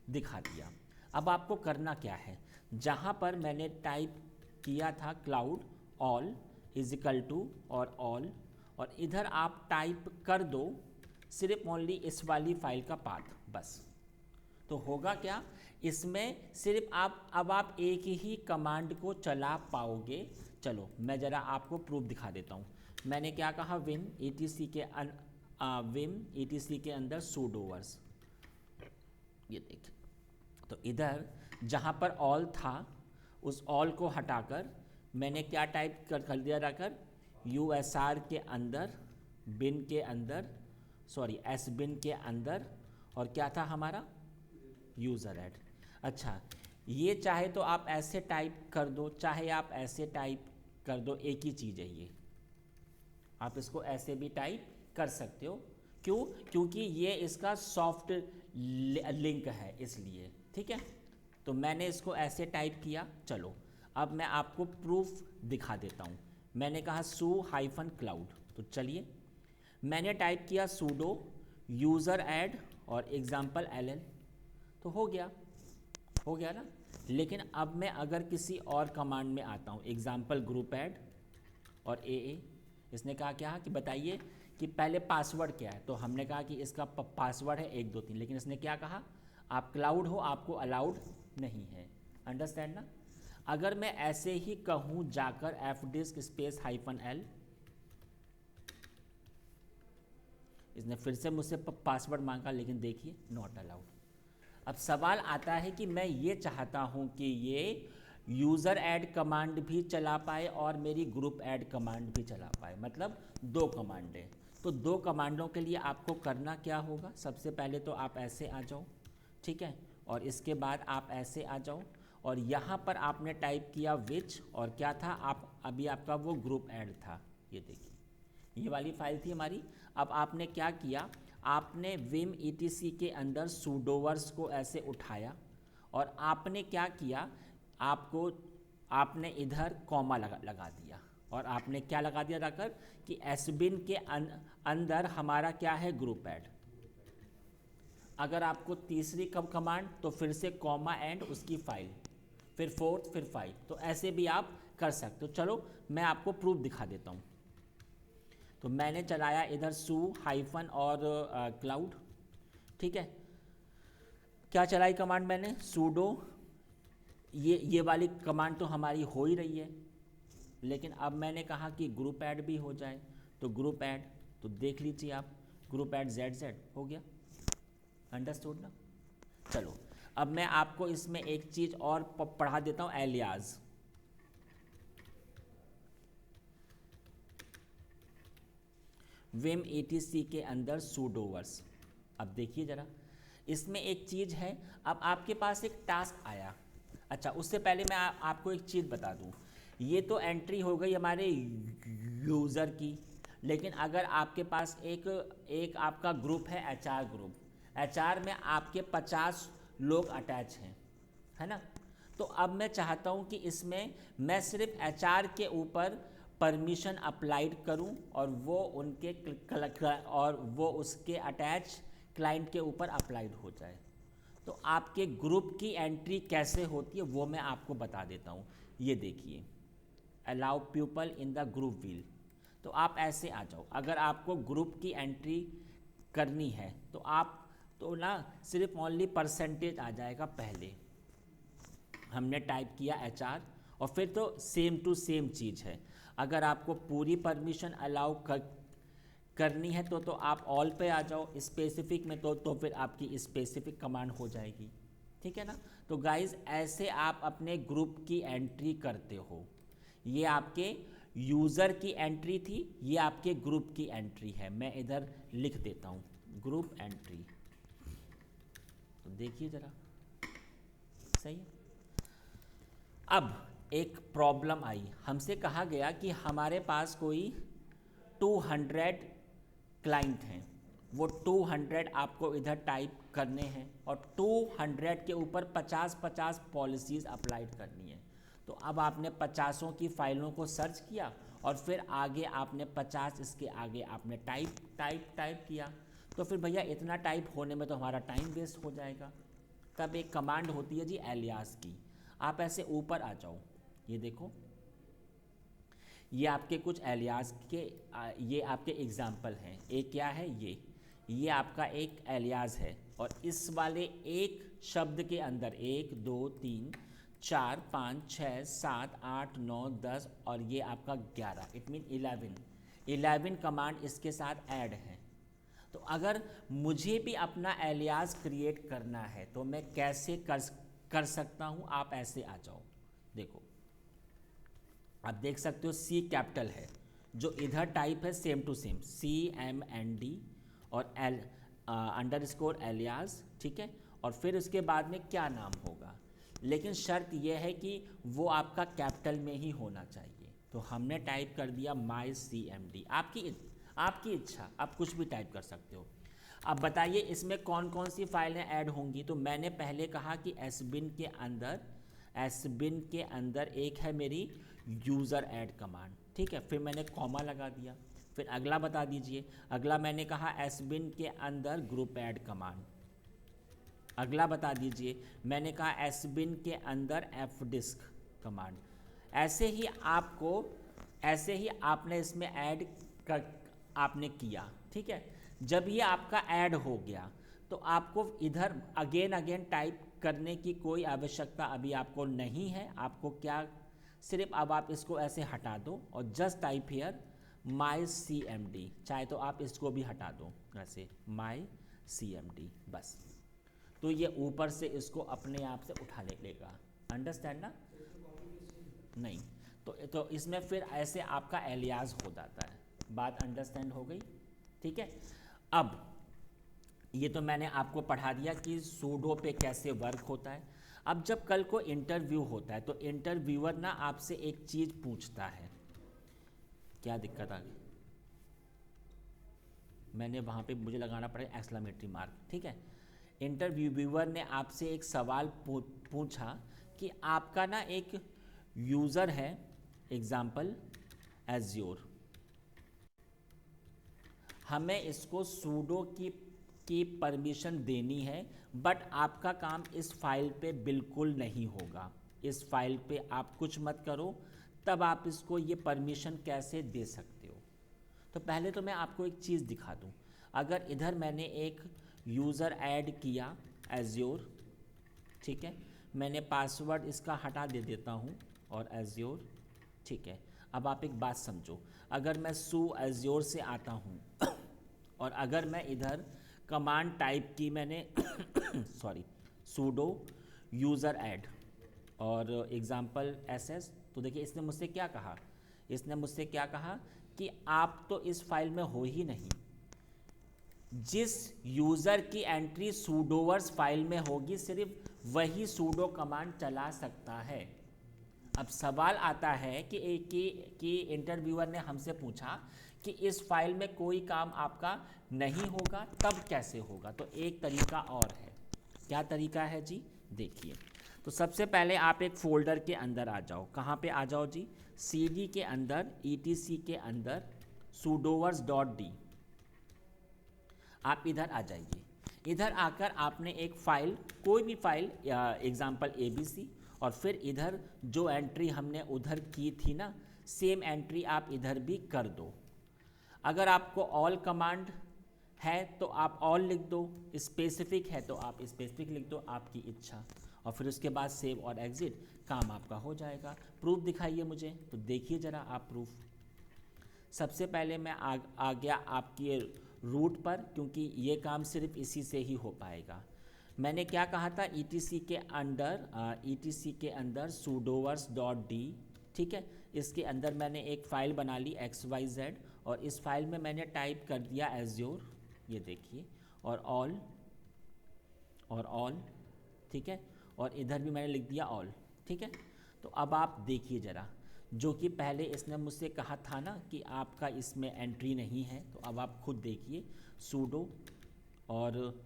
दिखा दिया। अब आपको करना क्या है? जहाँ पर मैंने टाइप किया था cloud all is equal to और ऑल, और इधर आप टाइप कर दो सिर्फ ओनली इस वाली फाइल का पाथ बस। तो होगा क्या, इसमें सिर्फ आप एक ही कमांड को चला पाओगे। चलो मैं ज़रा आपको प्रूफ दिखा देता हूँ। मैंने क्या कहा, विम etc के अंदर sudoers, ये देखिए। तो इधर जहाँ पर ऑल था उस ऑल को हटाकर मैंने क्या टाइप कर दिया, रखकर USR के अंदर बिन के अंदर एस बिन के अंदर, और क्या था हमारा यूज़र ऐड। अच्छा, ये चाहे तो आप ऐसे टाइप कर दो, चाहे आप ऐसे टाइप कर दो, एक ही चीज़ है ये। आप इसको ऐसे भी टाइप कर सकते हो। क्यों? क्योंकि ये इसका सॉफ्ट लिंक है इसलिए, ठीक है। तो मैंने इसको ऐसे टाइप किया। चलो अब मैं आपको प्रूफ दिखा देता हूँ। मैंने कहा su-cloud, तो चलिए मैंने टाइप किया sudo यूज़र ऐड और एग्जाम्पल LL, तो हो गया ना। लेकिन अब मैं अगर किसी और कमांड में आता हूँ, एग्जाम्पल ग्रुप ऐड और AA, इसने कहा क्या कि बताइए कि पहले पासवर्ड क्या है, तो हमने कहा कि इसका पासवर्ड है 1 2 3, लेकिन इसने क्या कहा, आप क्लाउड हो, आपको अलाउड नहीं है। अंडरस्टैंड ना। अगर मैं ऐसे ही कहूँ जाकर fdisk स्पेस -l, इसने फिर से मुझसे पासवर्ड मांगा, लेकिन देखिए नॉट अलाउड। अब सवाल आता है कि मैं ये चाहता हूँ कि ये यूज़र ऐड कमांड भी चला पाए और मेरी ग्रुप ऐड कमांड भी चला पाए, मतलब 2 कमांडें। तो 2 कमांडों के लिए आपको करना क्या होगा, सबसे पहले तो आप ऐसे आ जाओ, ठीक है, और इसके बाद आप ऐसे आ जाओ और यहाँ पर आपने टाइप किया विच, और क्या था, आप अभी आपका वो ग्रुप ऐड था, ये देखिए ये वाली फाइल थी हमारी। अब आपने क्या किया, आपने विम etc के अंदर sudoers को ऐसे उठाया और आपने क्या किया, आपने इधर कॉमा लगा दिया, और आपने क्या लगा दिया रखकर कि एसबिन के अंदर हमारा क्या है, ग्रुप ऐड। अगर आपको तीसरी कमांड तो फिर से कॉमा एंड उसकी फाइल, फिर 4th, फिर 5, तो ऐसे भी आप कर सकते हो। चलो मैं आपको प्रूफ दिखा देता हूँ। तो मैंने चलाया इधर su- और क्लाउड, ठीक है। क्या चलाई कमांड मैंने, sudo, ये वाली कमांड तो हमारी हो ही रही है, लेकिन अब मैंने कहा कि ग्रुप ऐड भी हो जाए, तो ग्रुप ऐड, तो देख लीजिए आप, ग्रुप ऐड ZZ हो गया। अंडरस्टूड ना। चलो अब मैं आपको इसमें एक चीज़ और पढ़ा देता हूँ, एलियाज। विम etc के अंदर sudoers। अब देखिए ज़रा, इसमें एक चीज़ है, अब आपके पास एक टास्क आया। अच्छा, उससे पहले मैं आपको एक चीज़ बता दूं, ये तो एंट्री हो गई हमारे यूज़र की, लेकिन अगर आपके पास एक आपका ग्रुप है HR ग्रुप, HR में आपके 50 लोग अटैच हैं, है ना। तो अब मैं चाहता हूँ कि इसमें मैं सिर्फ HR के ऊपर परमिशन अप्लाइड करूं और वो उसके अटैच क्लाइंट के ऊपर अप्लाइड हो जाए। तो आपके ग्रुप की एंट्री कैसे होती है वो मैं आपको बता देता हूँ। ये देखिए, allow people in the group wheel, तो आप ऐसे आ जाओ। अगर आपको ग्रुप की एंट्री करनी है तो आप तो ना सिर्फ ओनली परसेंटेज आ जाएगा, पहले हमने टाइप किया HR, और फिर तो सेम टू सेम चीज़ है। अगर आपको पूरी परमिशन अलाउ करनी है तो आप ऑल पे आ जाओ, स्पेसिफिक में तो फिर आपकी स्पेसिफिक कमांड हो जाएगी, ठीक है ना। तो गाइज ऐसे आप अपने ग्रुप की एंट्री करते हो। ये आपके यूज़र की एंट्री थी, ये आपके ग्रुप की एंट्री है। मैं इधर लिख देता हूँ ग्रुप एंट्री, तो देखिए ज़रा, सही है। अब एक प्रॉब्लम आई, हमसे कहा गया कि हमारे पास कोई 200 क्लाइंट हैं, वो 200 आपको इधर टाइप करने हैं और 200 के ऊपर 50-50 पॉलिसीज़ अप्लाइड करनी है। तो अब आपने 50 की फाइलों को सर्च किया और फिर आगे आपने 50 इसके आगे आपने टाइप किया। तो फिर भैया इतना टाइप होने में तो हमारा टाइम वेस्ट हो जाएगा। तब एक कमांड होती है जी एलियास की, आप ऐसे ऊपर आ जाओ, ये देखो, ये आपके कुछ एलियास के ये आपके एग्जाम्पल हैं। एक क्या है, ये आपका एक एलियाज है, और इस वाले एक शब्द के अंदर 1 2 3 4 5 6 7 8 9 10 और ये आपका 11, इट मीन 11 कमांड इसके साथ ऐड है। तो अगर मुझे भी अपना एलियास क्रिएट करना है तो मैं कैसे कर सकता हूँ, आप ऐसे आ जाओ। देखो आप देख सकते हो सी कैपिटल है, जो इधर टाइप है सेम टू सेम CMND और एल अंडरस्कोर एलियास, ठीक है। और फिर उसके बाद में क्या नाम होगा, लेकिन शर्त यह है कि वो आपका कैपिटल में ही होना चाहिए। तो हमने टाइप कर दिया माई CMD। आपकी इच्छा, आप कुछ भी टाइप कर सकते हो। अब बताइए इसमें कौन कौन सी फाइलें ऐड होंगी। तो मैंने पहले कहा कि एसबिन के अंदर एक है मेरी यूज़र ऐड कमांड, ठीक है। फिर मैंने कॉमा लगा दिया। फिर अगला बता दीजिए, अगला मैंने कहा एसबिन के अंदर ग्रुप ऐड कमांड। अगला बता दीजिए, मैंने कहा एसबिन के अंदर fdisk कमांड। ऐसे ही आपने इसमें ऐड कर आपने किया, ठीक है। जब ये आपका ऐड हो गया तो आपको इधर अगेन टाइप करने की कोई आवश्यकता अभी आपको नहीं है। आपको क्या, सिर्फ अब आप इसको ऐसे हटा दो और just type here my CMD। चाहे तो आप इसको भी हटा दो ऐसे माई CMD, बस। तो ये ऊपर से इसको अपने आप से उठा लेगा। अंडरस्टैंड ना? नहीं तो इसमें फिर ऐसे आपका एलियास हो जाता है। बात अंडरस्टैंड हो गई, ठीक है। अब ये तो मैंने आपको पढ़ा दिया कि सूडो पे कैसे वर्क होता है। अब जब कल को इंटरव्यू होता है तो इंटरव्यूअर ना आपसे एक चीज़ पूछता है। क्या दिक्कत आ गई? मैंने वहाँ पे मुझे लगाना पड़ेगा एक्सक्लेमेटरी मार्क, ठीक है। इंटरव्यूअर ने आपसे एक सवाल पूछा कि आपका ना एक यूज़र है, एग्जाम्पल एज्योर, हमें इसको सूडो की परमिशन देनी है, बट आपका काम इस फाइल पे बिल्कुल नहीं होगा। इस फाइल पे आप कुछ मत करो, तब आप इसको ये परमिशन कैसे दे सकते हो। तो पहले तो मैं आपको एक चीज़ दिखा दूँ। अगर इधर मैंने एक यूज़र ऐड किया एज्योर, ठीक है, मैंने पासवर्ड इसका हटा देता हूँ और एज्योर, ठीक है। अब आप एक बात समझो, अगर मैं सू एज्योर से आता हूँ और अगर मैं इधर कमांड टाइप की मैंने सॉरी सूडो यूज़र ऐड और एग्जाम्पल SS, तो देखिए इसने मुझसे क्या कहा कि आप तो इस फाइल में हो ही नहीं। जिस यूज़र की एंट्री सूडोवर्स फाइल में होगी सिर्फ वही सूडो कमांड चला सकता है। अब सवाल आता है कि इंटरव्यूअर ने हमसे पूछा कि इस फाइल में कोई काम आपका नहीं होगा, तब कैसे होगा। तो एक तरीका और है। क्या तरीका है जी? देखिए, तो सबसे पहले आप एक फोल्डर के अंदर आ जाओ। कहाँ पे आ जाओ जी? CD के अंदर ETC के अंदर sudoers.d, आप इधर आ जाइए। इधर आकर आपने एक फाइल, कोई भी फाइल, एग्जाम्पल ABC, और फिर इधर जो एंट्री हमने उधर की थी ना, सेम एंट्री आप इधर भी कर दो। अगर आपको ऑल कमांड है तो आप ऑल लिख दो, स्पेसिफिक है तो आप स्पेसिफिक लिख दो, आपकी इच्छा। और फिर उसके बाद सेव और एग्जिट, काम आपका हो जाएगा। प्रूफ दिखाइए मुझे। तो देखिए ज़रा आप प्रूफ। सबसे पहले मैं आ गया आपके रूट पर, क्योंकि ये काम सिर्फ इसी से ही हो पाएगा। मैंने क्या कहा था? ETC के अंदर sudoers.d, ठीक है। इसके अंदर मैंने एक फ़ाइल बना ली XYZ, और इस फाइल में मैंने टाइप कर दिया एज्योर, ये देखिए, और ऑल, ठीक है। और इधर भी मैंने लिख दिया ऑल, ठीक है। तो अब आप देखिए ज़रा, जो कि पहले इसने मुझसे कहा था ना कि आपका इसमें एंट्री नहीं है, तो अब आप खुद देखिए सूडो और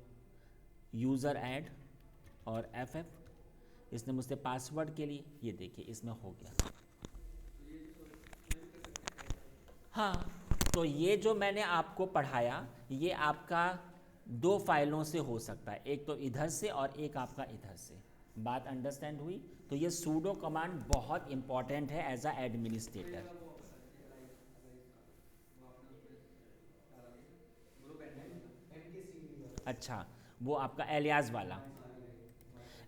यूज़र ऐड और FF, इसने मुझसे पासवर्ड के लिए, ये देखिए इसमें हो गया। हाँ, तो ये जो मैंने आपको पढ़ाया ये आपका 2 फाइलों से हो सकता है, एक तो इधर से और एक आपका इधर से। बात अंडरस्टैंड हुई? तो ये सूडो कमांड बहुत इंपॉर्टेंट है एज अ एडमिनिस्ट्रेटर। अच्छा, वो आपका एलियास वाला,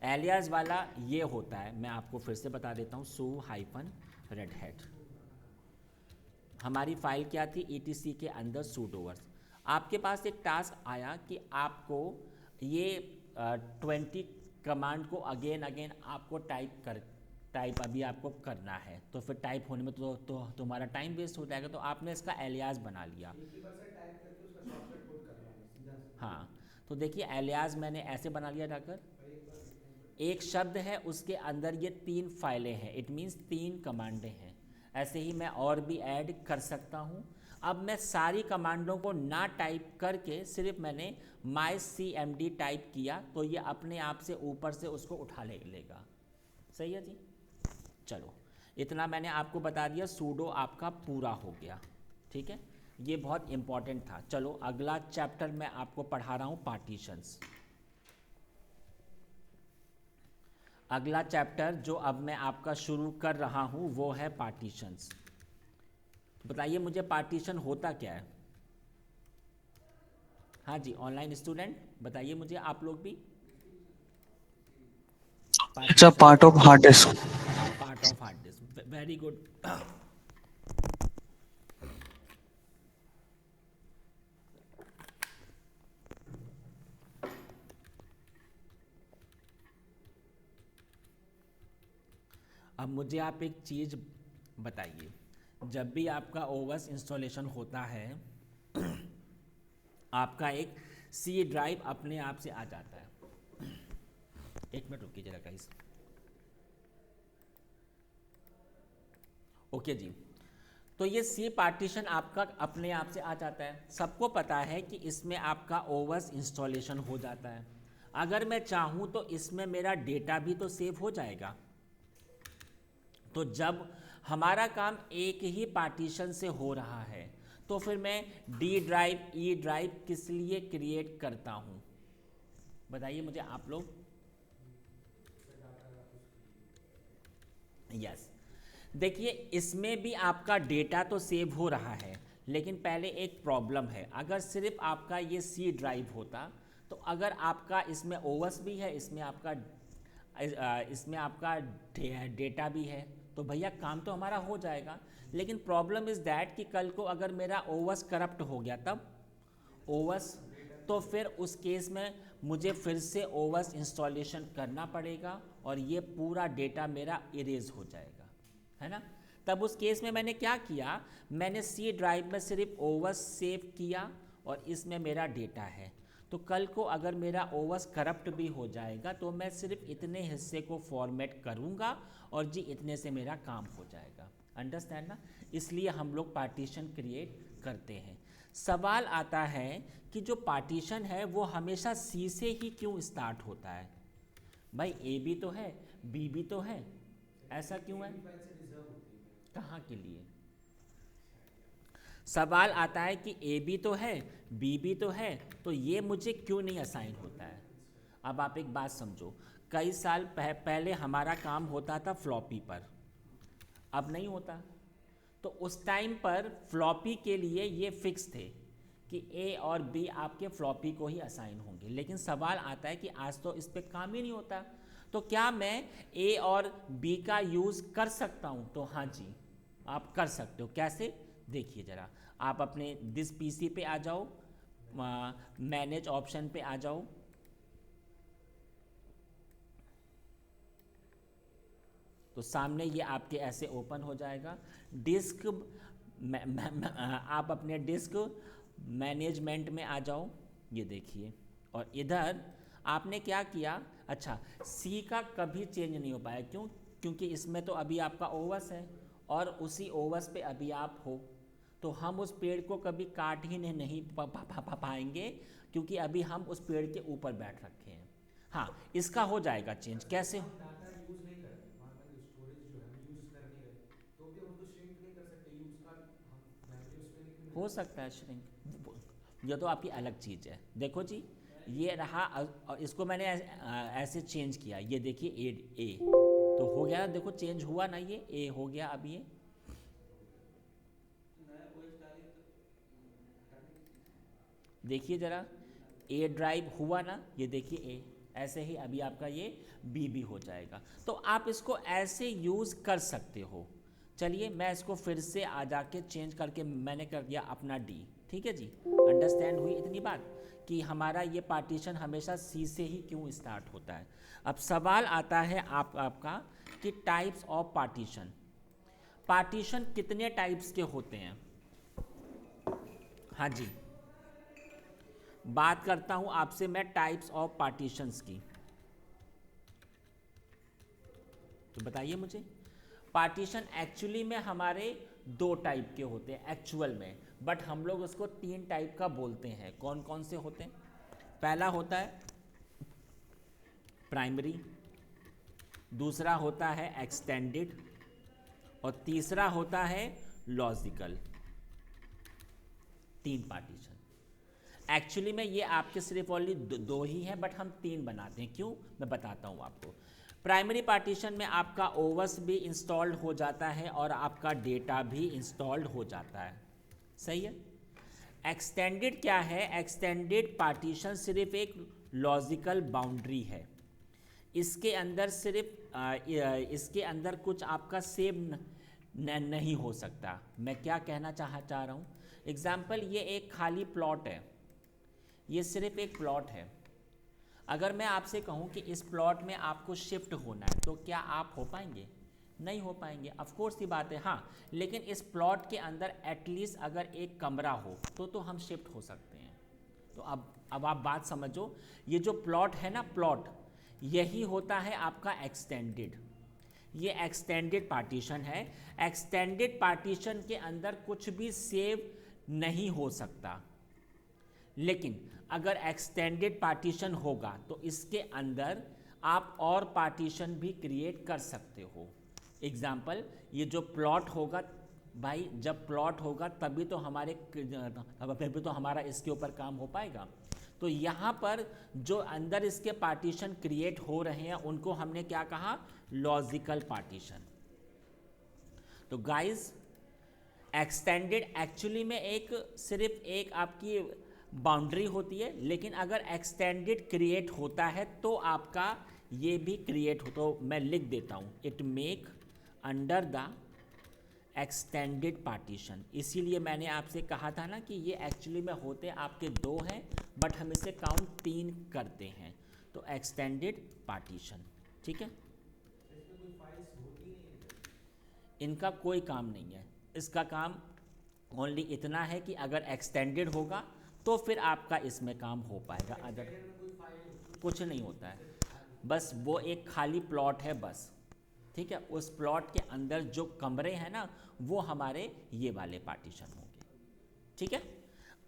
एलियास वाला ये होता है, मैं आपको फिर से बता देता हूँ, सू हाइफन रेड हैट। हमारी फाइल क्या थी, etc के अंदर सूडोवर्स। आपके पास एक टास्क आया कि आपको ये 20 कमांड को अगेन अगेन आपको टाइप अभी आपको करना है, तो फिर टाइप होने में तो तुम्हारा टाइम वेस्ट हो जाएगा, तो आपने इसका एलियास बना लिया। एक ही बार से टाइप करके उसका शॉर्टकट पुट करना है सीधा सीधा। हाँ, तो देखिए एलियास मैंने ऐसे बना लिया जाकर, और एक बार लिखना ही पड़ेगा। एक शब्द है उसके अंदर ये 3 फाइलें हैं, इट मीन्स 3 कमांडें हैं। ऐसे ही मैं और भी ऐड कर सकता हूँ। अब मैं सारी कमांडों को ना टाइप करके सिर्फ मैंने माई सी एम डी टाइप किया, तो ये अपने आप से ऊपर से उसको उठा लेगा। सही है जी। चलो, इतना मैंने आपको बता दिया, सूडो आपका पूरा हो गया। ठीक है, ये बहुत इंपॉर्टेंट था। चलो अगला चैप्टर मैं आपको पढ़ा रहा हूँ, पार्टीशंस। अगला चैप्टर जो अब मैं आपका शुरू कर रहा हूँ वो है पार्टीशंस। बताइए मुझे पार्टीशन होता क्या है। हाँ जी, ऑनलाइन स्टूडेंट बताइए मुझे, आप लोग भी। It's a partition, part of hard disk. Part of hard disk, very good. अब मुझे आप एक चीज़ बताइए, जब भी आपका ओवस इंस्टॉलेशन होता है आपका एक सी ड्राइव अपने आप से आ जाता है। एक मिनट रुकिए जरा गाइस। ओके जी, तो ये सी पार्टीशन आपका अपने आप से आ जाता है। सबको पता है कि इसमें आपका ओवस इंस्टॉलेशन हो जाता है। अगर मैं चाहूँ तो इसमें मेरा डेटा भी तो सेव हो जाएगा। तो जब हमारा काम एक ही पार्टीशन से हो रहा है तो फिर मैं डी ड्राइव ई ड्राइव किस लिए क्रिएट करता हूँ, बताइए मुझे आप लोग। यस, देखिए इसमें भी आपका डेटा तो सेव हो रहा है, लेकिन पहले एक प्रॉब्लम है। अगर सिर्फ आपका ये सी ड्राइव होता, तो अगर आपका इसमें ओवस भी है, इसमें आपका डेटा भी है, तो भैया काम तो हमारा हो जाएगा। लेकिन प्रॉब्लम इज़ दैट कि कल को अगर मेरा ओवस करप्ट हो गया तब ओवस, तो फिर उस केस में मुझे फिर से ओवस इंस्टॉलेशन करना पड़ेगा और ये पूरा डेटा मेरा इरेज हो जाएगा, है ना। तब उस केस में मैंने क्या किया, मैंने सी ड्राइव में सिर्फ ओवस सेव किया और इसमें मेरा डेटा है। तो कल को अगर मेरा ओवस करप्ट भी हो जाएगा तो मैं सिर्फ इतने हिस्से को फॉर्मेट करूँगा और जी इतने से मेरा काम हो जाएगा। अंडरस्टैंड ना, इसलिए हम लोग पार्टीशन क्रिएट करते हैं। सवाल आता है कि जो पार्टीशन है वो हमेशा सी से ही क्यों स्टार्ट होता है। भाई ए भी तो है, बी भी तो है, ऐसा क्यों है, फाइल से रिजर्व होती है। कहाँ के लिए। सवाल आता है कि ए भी तो है, बी भी तो है, तो ये मुझे क्यों नहीं असाइन होता है। अब आप एक बात समझो, कई साल पहले हमारा काम होता था फ्लॉपी पर, अब नहीं होता। तो उस टाइम पर फ्लॉपी के लिए ये फिक्स थे कि ए और बी आपके फ्लॉपी को ही असाइन होंगे, लेकिन सवाल आता है कि आज तो इस पर काम ही नहीं होता, तो क्या मैं ए और बी का यूज़ कर सकता हूँ। तो हाँ जी, आप कर सकते हो। कैसे, देखिए ज़रा, आप अपने दिस पीसी पे आ जाओ, मैनेज ऑप्शन पे आ जाओ, तो सामने ये आपके ऐसे ओपन हो जाएगा। डिस्क आप अपने डिस्क मैनेजमेंट में आ जाओ, ये देखिए, और इधर आपने क्या किया, अच्छा सी का कभी चेंज नहीं हो पाया, क्यों, क्योंकि इसमें तो अभी आपका ओवस है और उसी ओवस पे अभी आप हो, तो हम उस पेड़ को कभी काट ही नहीं पाएंगे, क्योंकि अभी हम उस पेड़ के ऊपर बैठ रखे हैं। हाँ, इसका हो जाएगा चेंज, कैसे। हम डाटा यूज नहीं कर रहे, वहाँ का स्टोरेज जो है हम यूज कर नहीं रहे, तो भी हम तो श्रिंक नहीं कर सकते, यूज का हम मेमोरी उसमें लिखने में हो यूज कर सकता है सकते श्रिंक, ये तो आपकी अलग चीज़ है। देखो जी, ये रहा, और इसको मैंने ऐसे चेंज किया, ये देखिए ए तो हो गया, देखो चेंज हुआ ना, ये ए हो गया अब ये। देखिए ज़रा, ए ड्राइव हुआ ना, ये देखिए ए, ऐसे ही अभी आपका ये बी भी हो जाएगा। तो आप इसको ऐसे यूज़ कर सकते हो। चलिए मैं इसको फिर से आ जाके चेंज करके मैंने कर दिया अपना डी। ठीक है जी, अंडरस्टैंड हुई इतनी बात कि हमारा ये पार्टीशन हमेशा सी से ही क्यों स्टार्ट होता है। अब सवाल आता है आपका कि टाइप्स ऑफ पार्टीशन, पार्टीशन कितने टाइप्स के होते हैं। हाँ जी, बात करता हूं आपसे मैं टाइप्स ऑफ पार्टीशंस की, तो बताइए मुझे। पार्टीशन एक्चुअली में हमारे 2 टाइप के होते हैं एक्चुअल में, बट हम लोग उसको 3 टाइप का बोलते हैं। कौन कौन से होते हैं? पहला होता है प्राइमरी, दूसरा होता है एक्सटेंडेड, और तीसरा होता है लॉजिकल। 3 पार्टीशन। एक्चुअली में ये आपके सिर्फ ओनली 2 ही हैं, बट हम 3 बनाते हैं। क्यों, मैं बताता हूँ आपको। प्राइमरी पार्टीशन में आपका ओवस भी इंस्टॉल्ड हो जाता है और आपका डेटा भी इंस्टॉल्ड हो जाता है, सही है। एक्सटेंडेड क्या है? एक्सटेंडेड पार्टीशन सिर्फ एक लॉजिकल बाउंड्री है, इसके अंदर सिर्फ इसके अंदर कुछ आपका सेव नहीं हो सकता। मैं क्या कहना चाह रहा हूँ, एग्जाम्पल ये एक खाली प्लॉट है, ये सिर्फ एक प्लॉट है। अगर मैं आपसे कहूँ कि इस प्लॉट में आपको शिफ्ट होना है, तो क्या आप हो पाएंगे? नहीं हो पाएंगे, ऑफ कोर्स की बात है। हाँ, लेकिन इस प्लॉट के अंदर एटलीस्ट अगर एक कमरा हो तो हम शिफ्ट हो सकते हैं। तो अब आप बात समझो, ये जो प्लॉट है ना, प्लॉट यही होता है आपका एक्सटेंडेड। ये एक्सटेंडेड पार्टीशन है। एक्सटेंडेड पार्टीशन के अंदर कुछ भी सेव नहीं हो सकता, लेकिन अगर एक्सटेंडेड पार्टीशन होगा तो इसके अंदर आप और पार्टीशन भी क्रिएट कर सकते हो। एग्जाम्पल, ये जो प्लॉट होगा भाई, जब प्लॉट होगा तभी तो हमारा इसके ऊपर काम हो पाएगा। तो यहाँ पर जो अंदर इसके पार्टीशन क्रिएट हो रहे हैं उनको हमने क्या कहा? Logical partition. तो गाइस, एक्सटेंडेड एक्चुअली में सिर्फ एक आपकी बाउंड्री होती है, लेकिन अगर एक्सटेंडेड क्रिएट होता है तो आपका ये भी क्रिएट हो। तो मैं लिख देता हूँ, it make under the extended partition. इसीलिए मैंने आपसे कहा था ना कि ये एक्चुअली में होते आपके 2 हैं, बट हम इसे काउंट 3 करते हैं। तो एक्सटेंडेड पार्टीशन, ठीक है। इनका कोई काम नहीं है, इसका काम ओनली इतना है कि अगर एक्सटेंडेड होगा तो फिर आपका इसमें काम हो पाएगा, अदर कुछ नहीं होता है। बस वो एक खाली प्लॉट है बस, ठीक है। उस प्लॉट के अंदर जो कमरे हैं ना, वो हमारे ये वाले पार्टीशन होंगे, ठीक है।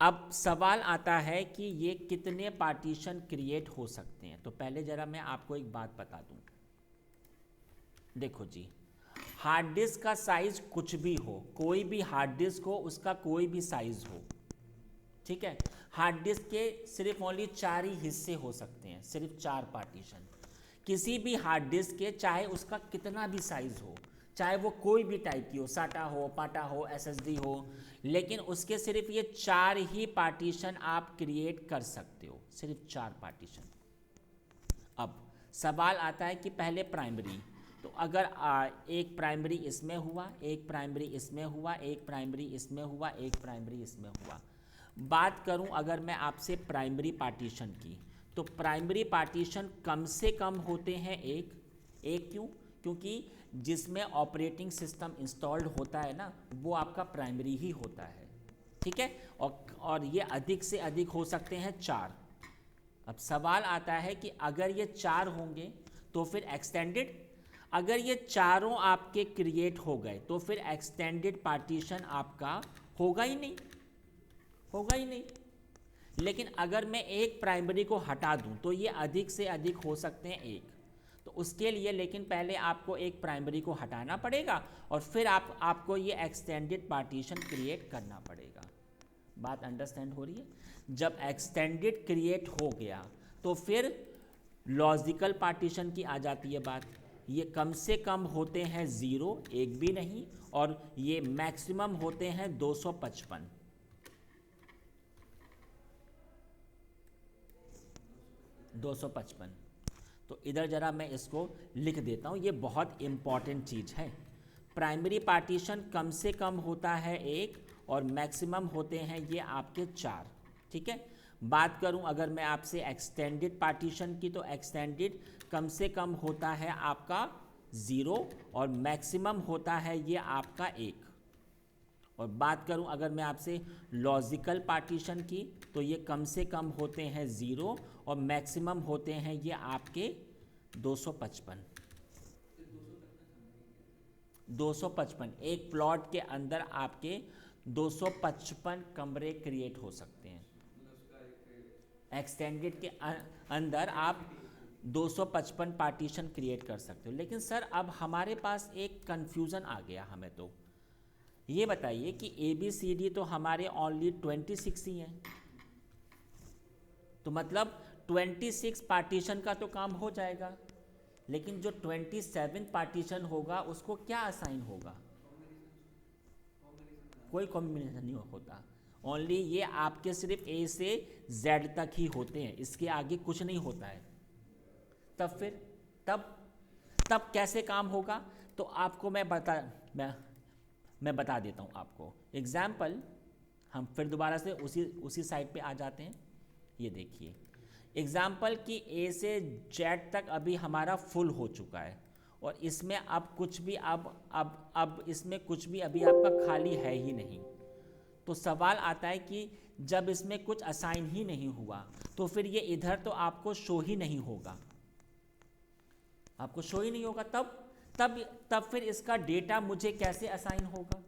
अब सवाल आता है कि ये कितने पार्टीशन क्रिएट हो सकते हैं। तो पहले ज़रा मैं आपको एक बात बता दूं। देखो जी, हार्ड डिस्क का साइज कुछ भी हो, कोई भी हार्ड डिस्क हो, उसका कोई भी साइज हो, ठीक है। हार्ड डिस्क के सिर्फ ओनली 4 ही हिस्से हो सकते हैं, सिर्फ 4 पार्टीशन। किसी भी हार्ड डिस्क के चाहे उसका कितना भी साइज हो, चाहे वो कोई भी टाइप की हो, साटा हो, पाटा हो, एसएसडी हो, लेकिन उसके सिर्फ ये 4 ही पार्टीशन आप क्रिएट कर सकते हो, सिर्फ 4 पार्टीशन। अब सवाल आता है कि पहले प्राइमरी, तो अगर एक प्राइमरी इसमें हुआ, एक प्राइमरी इसमें हुआ, एक प्राइमरी इसमें हुआ, एक प्राइमरी इसमें हुआ। बात करूं अगर मैं आपसे प्राइमरी पार्टीशन की, तो प्राइमरी पार्टीशन कम से कम होते हैं एक क्यों? क्योंकि जिसमें ऑपरेटिंग सिस्टम इंस्टॉल्ड होता है ना, वो आपका प्राइमरी ही होता है, ठीक है। और ये अधिक से अधिक हो सकते हैं 4। अब सवाल आता है कि अगर ये 4 होंगे तो फिर एक्सटेंडेड, अगर ये चारों आपके क्रिएट हो गए तो फिर एक्सटेंडेड पार्टीशन आपका होगा ही नहीं, होगा ही नहीं। लेकिन अगर मैं एक प्राइमरी को हटा दूं तो ये अधिक से अधिक हो सकते हैं 1। तो उसके लिए लेकिन पहले आपको एक प्राइमरी को हटाना पड़ेगा और फिर आपको ये एक्सटेंडेड पार्टीशन क्रिएट करना पड़ेगा। बात अंडरस्टैंड हो रही है? जब एक्सटेंडेड क्रिएट हो गया तो फिर लॉजिकल पार्टीशन की आ जाती है बात। ये कम से कम होते हैं 0, एक भी नहीं, और ये मैक्सिमम होते हैं 255। 255। तो इधर ज़रा मैं इसको लिख देता हूँ, ये बहुत इम्पॉर्टेंट चीज़ है। प्राइमरी पार्टीशन कम से कम होता है 1 और मैक्सिमम होते हैं ये आपके 4, ठीक है। बात करूं अगर मैं आपसे एक्सटेंडेड पार्टीशन की, तो एक्सटेंडेड कम से कम होता है आपका 0 और मैक्सिमम होता है ये आपका 1। और बात करूं अगर मैं आपसे लॉजिकल पार्टीशन की, तो ये कम से कम होते हैं 0 और मैक्सिमम होते हैं ये आपके 255। 255 एक प्लॉट के अंदर आपके 255 कमरे क्रिएट हो सकते हैं। एक्सटेंडेड के अंदर आप 255 पार्टीशन क्रिएट कर सकते हो। लेकिन सर अब हमारे पास एक कन्फ्यूज़न आ गया हमें। तो ये बताइए कि ABCD तो हमारे ओनली 26 ही हैं, तो मतलब 26 पार्टीशन का तो काम हो जाएगा, लेकिन जो 27 पार्टीशन होगा उसको क्या असाइन होगा? कोई कॉम्बिनेशन नहीं होता। ओनली ये आपके सिर्फ A से Z तक ही होते हैं, इसके आगे कुछ नहीं होता है। तब फिर तब कैसे काम होगा? तो आपको मैं बता देता हूँ आपको एग्जाम्पल। हम फिर दोबारा से उसी साइड पे आ जाते हैं। ये देखिए एग्जाम्पल कि A से Z तक अभी हमारा फुल हो चुका है और इसमें अब कुछ भी अब इसमें कुछ भी अभी आपका खाली है ही नहीं। तो सवाल आता है कि जब इसमें कुछ असाइन ही नहीं हुआ तो फिर ये इधर तो आपको शो ही नहीं होगा, आपको शो ही नहीं होगा। तब फिर इसका डेटा मुझे कैसे असाइन होगा,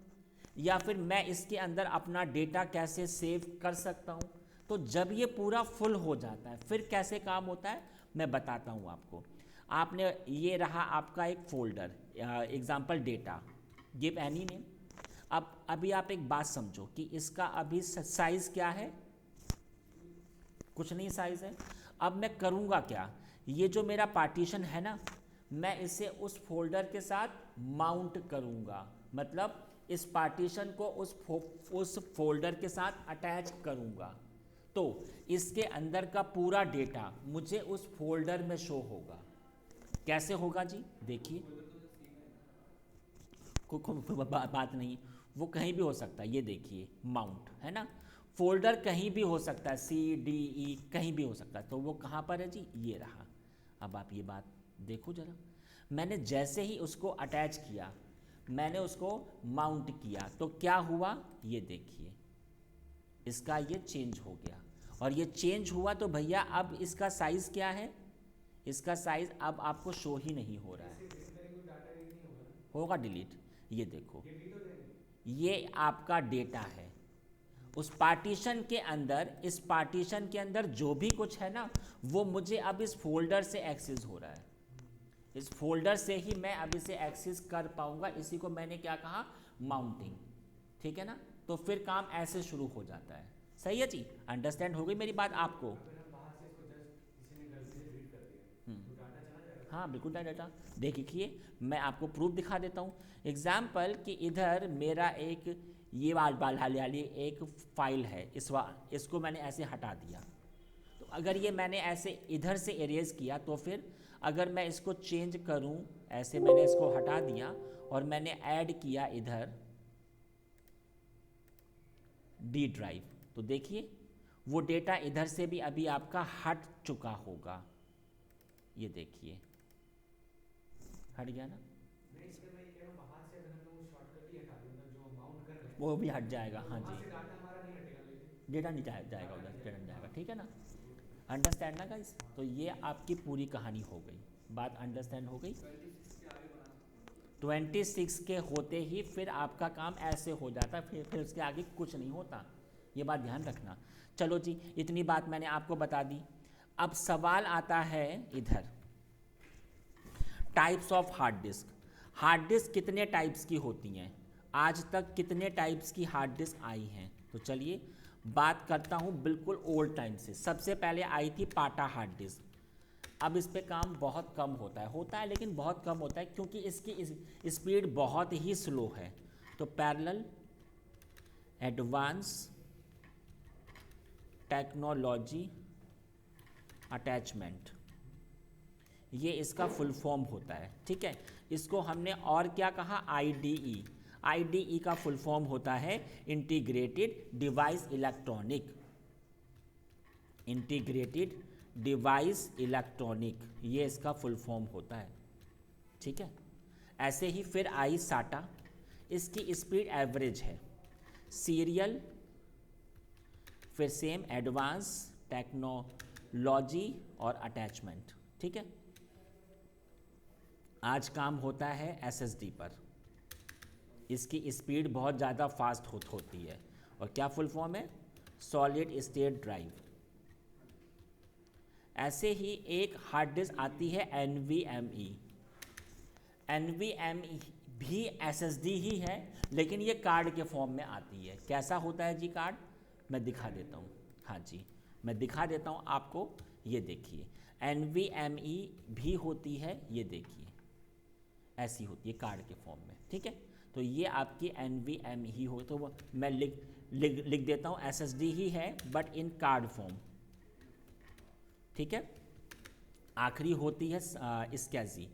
या फिर मैं इसके अंदर अपना डेटा कैसे सेव कर सकता हूँ? तो जब ये पूरा फुल हो जाता है फिर कैसे काम होता है मैं बताता हूँ आपको। आपने ये रहा आपका एक folder, example data, give any name. अब अभी आप एक बात समझो कि इसका अभी साइज़ क्या है, कुछ नहीं साइज़ है। अब मैं करूँगा क्या, ये जो मेरा पार्टीशन है ना, मैं इसे उस फोल्डर के साथ माउंट करूँगा, मतलब इस पार्टीशन को उस फोल्डर के साथ अटैच करूँगा। तो इसके अंदर का पूरा डेटा मुझे उस फोल्डर में शो होगा। कैसे होगा जी? देखिए बात नहीं, वो कहीं भी हो सकता है। ये देखिए माउंट है ना, फोल्डर कहीं भी हो सकता है, CDE कहीं भी हो सकता है। तो वो कहाँ पर है जी? ये रहा। अब आप ये बात देखो ज़रा, मैंने जैसे ही उसको अटैच किया, मैंने उसको माउंट किया, तो क्या हुआ ये देखिए, इसका ये चेंज हो गया। और ये चेंज हुआ तो भैया अब इसका साइज़ क्या है? इसका साइज़ अब आपको शो ही नहीं हो रहा है, होगा डिलीट। ये देखो ये आपका डेटा है उस पार्टीशन के अंदर। इस पार्टीशन के अंदर जो भी कुछ है ना, वो मुझे अब इस फोल्डर से एक्सेस हो रहा है। इस फोल्डर से ही मैं अब इसे एक्सेस कर पाऊंगा। इसी को मैंने क्या कहा? माउंटिंग, ठीक है ना। तो फिर काम ऐसे शुरू हो जाता है। सही है जी? अंडरस्टैंड हो गई मेरी बात आपको? हाँ बिल्कुल डाटा। देखिए मैं आपको प्रूफ दिखा देता हूँ। एग्जाम्पल कि इधर मेरा एक ये वाली एक फाइल है, इसको मैंने ऐसे हटा दिया। तो अगर ये मैंने ऐसे इधर से इरेज किया, तो फिर अगर मैं इसको चेंज करूँ, ऐसे मैंने इसको हटा दिया और मैंने ऐड किया इधर D ड्राइव, तो देखिए वो डेटा इधर से भी अभी आपका हट चुका होगा। ये देखिए हट गया ना, वो भी हट जाएगा। हाँ जी, डेटा नहीं जाएगा उधर, डेटा नहीं जाएगा, ठीक है ना। अंडरस्टैंड ना गाइस? तो ये आपकी पूरी कहानी हो गई, बात अंडरस्टैंड हो गई। 26 के होते ही फिर आपका काम ऐसे हो जाता है, फिर उसके आगे कुछ नहीं होता। ये बात ध्यान रखना। चलो जी, इतनी बात मैंने आपको बता दी। अब सवाल आता है इधर, types of hard disk. Hard disk कितने टाइप्स की होती हैं? आज तक कितने टाइप्स की हार्ड डिस्क आई हैं? तो चलिए बात करता हूँ बिल्कुल ओल्ड टाइम से। सबसे पहले आई थी पाटा हार्ड डिस्क। अब इस पे काम बहुत कम होता है लेकिन बहुत कम होता है, क्योंकि इसकी स्पीड बहुत ही स्लो है। तो पैरेलल एडवांस टेक्नोलॉजी अटैचमेंट, ये इसका फुल फॉर्म होता है, ठीक है। इसको हमने और क्या कहा, आईडीई। आईडीई का फुल फॉर्म होता है integrated device electronic, integrated device electronic, ये इसका फुल फॉर्म होता है, ठीक है। ऐसे ही फिर आई साटा, इसकी स्पीड एवरेज है। सीरियल, फिर सेम एडवांस टेक्नोलॉजी और अटैचमेंट, ठीक है। आज काम होता है एसएसडी पर, इसकी स्पीड बहुत ज़्यादा फास्ट होती है। और क्या फुल फॉर्म है, सॉलिड स्टेट ड्राइव। ऐसे ही एक हार्ड डिस्क आती है NVMe। NVMe भी SSD ही है, लेकिन ये कार्ड के फॉर्म में आती है। कैसा होता है जी कार्ड, मैं दिखा देता हूँ। हाँ जी, मैं दिखा देता हूँ आपको, ये देखिए NVMe भी होती है, ये देखिए ऐसी होती है कार्ड के फॉर्म में, ठीक है। तो ये आपकी NVMe ही हो, तो मैं लिख देता हूँ SSD ही है बट इन कार्ड फॉर्म, ठीक है। आखिरी होती है स्कैजी।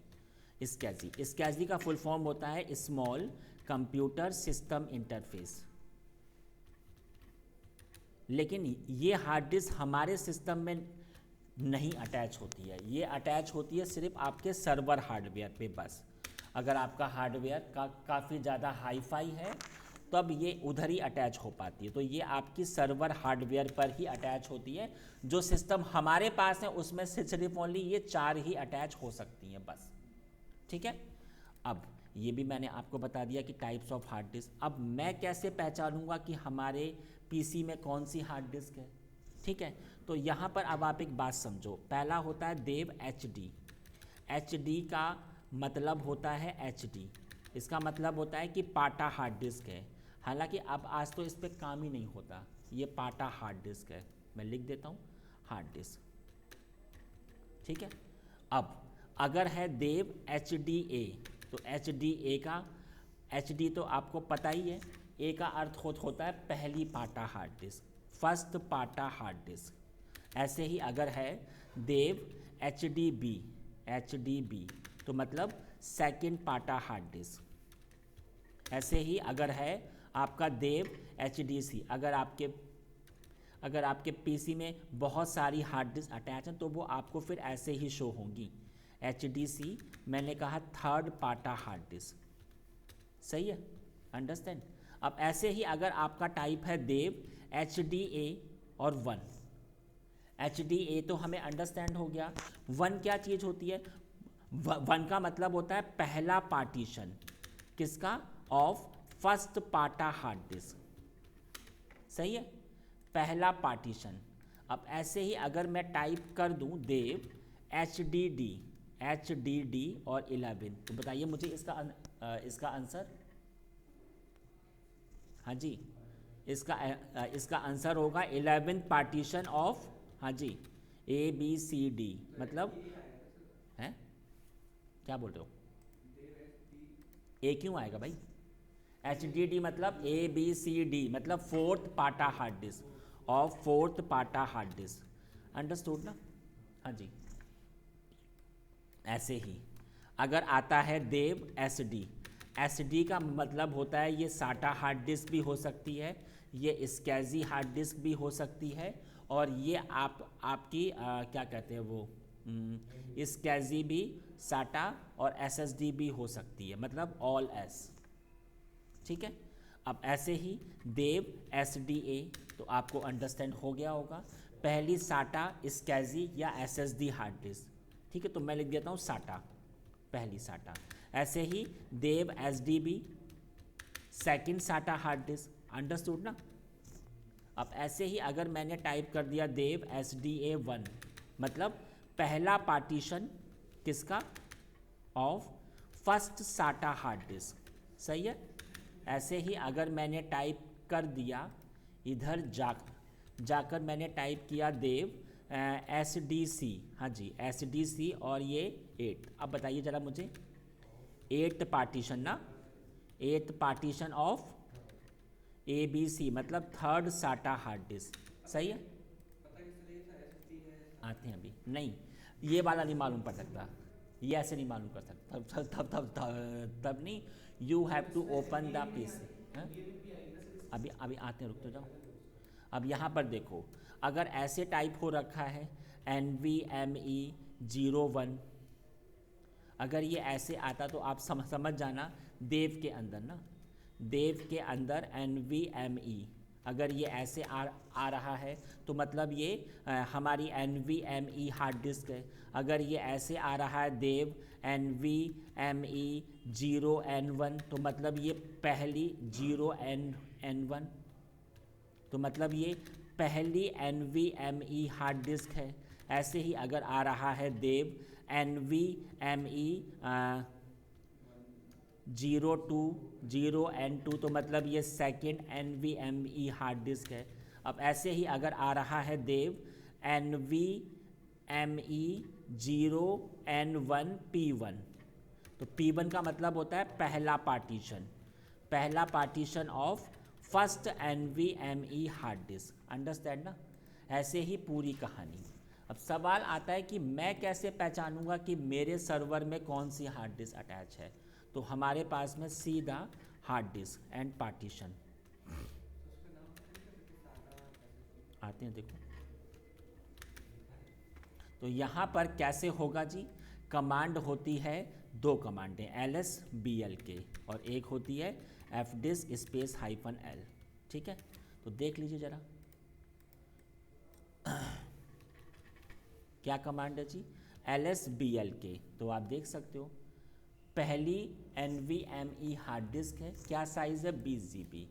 स्कैजी का फुल फॉर्म होता है स्मॉल कंप्यूटर सिस्टम इंटरफेस। लेकिन ये हार्ड डिस्क हमारे सिस्टम में नहीं अटैच होती है, ये अटैच होती है सिर्फ आपके सर्वर हार्डवेयर पे बस। अगर आपका हार्डवेयर काफ़ी ज़्यादा हाई फाई है तब ये उधर ही अटैच हो पाती है। तो ये आपकी सर्वर हार्डवेयर पर ही अटैच होती है। जो सिस्टम हमारे पास है उसमें से सिर्फ ओनली ये 4 ही अटैच हो सकती हैं बस, ठीक है। अब ये भी मैंने आपको बता दिया कि टाइप्स ऑफ हार्ड डिस्क। अब मैं कैसे पहचानूंगा कि हमारे पीसी में कौन सी हार्ड डिस्क है, ठीक है। तो यहाँ पर अब आप एक बात समझो। पहला होता है देव HD। HD का मतलब होता है HD, इसका मतलब होता है कि पाटा हार्ड डिस्क है। हालांकि अब आज तो इस पर काम ही नहीं होता, ये पाटा हार्ड डिस्क है। मैं लिख देता हूँ हार्ड डिस्क, ठीक है। अब अगर है देव HDA, तो HDA का HD तो आपको पता ही है, A का अर्थ होता है पहली पाटा हार्ड डिस्क, फर्स्ट पाटा हार्ड डिस्क। ऐसे ही अगर है देव HDB तो मतलब सेकंड पाटा हार्ड डिस्क। ऐसे ही अगर है आपका देव HDC, अगर आपके पीसी में बहुत सारी हार्ड डिस्क अटैच हैं तो वो आपको फिर ऐसे ही शो होंगी। HDC मैंने कहा थर्ड पाटा हार्ड डिस्क, सही है, अंडरस्टैंड। अब ऐसे ही अगर आपका टाइप है देव HDA और 1, HDA तो हमें अंडरस्टैंड हो गया। 1 क्या चीज़ होती है, 1 का मतलब होता है पहला पार्टीशन, किसका, ऑफ फर्स्ट पाटा हार्ड डिस्क, सही है, पहला पार्टीशन। अब ऐसे ही अगर मैं टाइप कर दूं देव HDD और 11, तो बताइए मुझे इसका आंसर। हाँ जी, इसका आंसर होगा 11 पार्टीशन ऑफ, हाँ जी, ABCD। मतलब है, क्या बोल रहे हो, A क्यों आएगा भाई, HDD मतलब ABCD मतलब फोर्थ पाटा हार्ड डिस्क ऑफ फोर्थ पाटा हार्ड डिस्क, अंडरस्टूड ना। हाँ जी। ऐसे ही अगर आता है देव SD का मतलब होता है ये साटा हार्ड डिस्क भी हो सकती है, ये स्कैजी हार्ड डिस्क भी हो सकती है, और ये आपकी क्या कहते हैं वो स्कैजी भी, साटा और SSD भी हो सकती है, मतलब ऑल S, ठीक है। अब ऐसे ही देव SDA तो आपको अंडरस्टैंड हो गया होगा, पहली साटा स्कैजी या SSD हार्ड डिस्क, ठीक है। तो मैं लिख देता हूँ साटा, पहली साटा। ऐसे ही देव SDB सेकंड साटा हार्ड डिस्क, अंडरस्टूड ना। अब ऐसे ही अगर मैंने टाइप कर दिया देव SDA 1 मतलब पहला पार्टीशन किसका, ऑफ फर्स्ट साटा हार्ड डिस्क, सही है। ऐसे ही अगर मैंने टाइप कर दिया इधर जाकर मैंने टाइप किया देव SDC, हाँ जी SDC और ये 8। अब बताइए ज़रा मुझे, 8 पार्टीशन ना, 8 पार्टीशन ऑफ ABC मतलब थर्ड साटा हार्ड डिस्क, सही है। पता किस लिए था, SSD है आते हैं अभी नहीं, ये वाला नहीं मालूम पड़ सकता, ये ऐसे नहीं मालूम कर सकता, तब तब तब तब तब नहीं, you have to open the PC. अभी अभी आते हैं, रुक तो जाओ। अब यहाँ पर देखो, अगर ऐसे टाइप हो रखा है NVMe01, अगर ये ऐसे आता तो आप समझ जाना देव के अंदर ना, देव के अंदर NVMe अगर ये ऐसे आ रहा है तो मतलब ये हमारी NVMe हार्ड डिस्क है। अगर ये ऐसे आ रहा है देव NVMe0N1 तो मतलब ये पहली 0N1, तो मतलब ये पहली NVMe हार्ड डिस्क है। ऐसे ही अगर आ रहा है देव NVMe 020N2 तो मतलब ये सेकेंड NVMe हार्ड डिस्क है। अब ऐसे ही अगर आ रहा है देव NVMe 0N1P1 तो P1 का मतलब होता है पहला पार्टीशन, पहला partition of first NVMe hard disk. Understand ना? ऐसे ही पूरी कहानी। अब सवाल आता है कि मैं कैसे पहचानूंगा कि मेरे सर्वर में कौन सी हार्ड डिस्क अटैच है। तो हमारे पास में सीधा हार्ड डिस्क एंड पार्टीशन आते हैं, देखो। तो यहाँ पर कैसे होगा जी, कमांड होती है, दो कमांडें LSBLK और एक होती है fdisk स्पेस -l, ठीक है। तो देख लीजिए ज़रा क्या कमांड है जी, LSBLK। तो आप देख सकते हो पहली NVMe हार्ड डिस्क है, क्या साइज़ है 20 GB।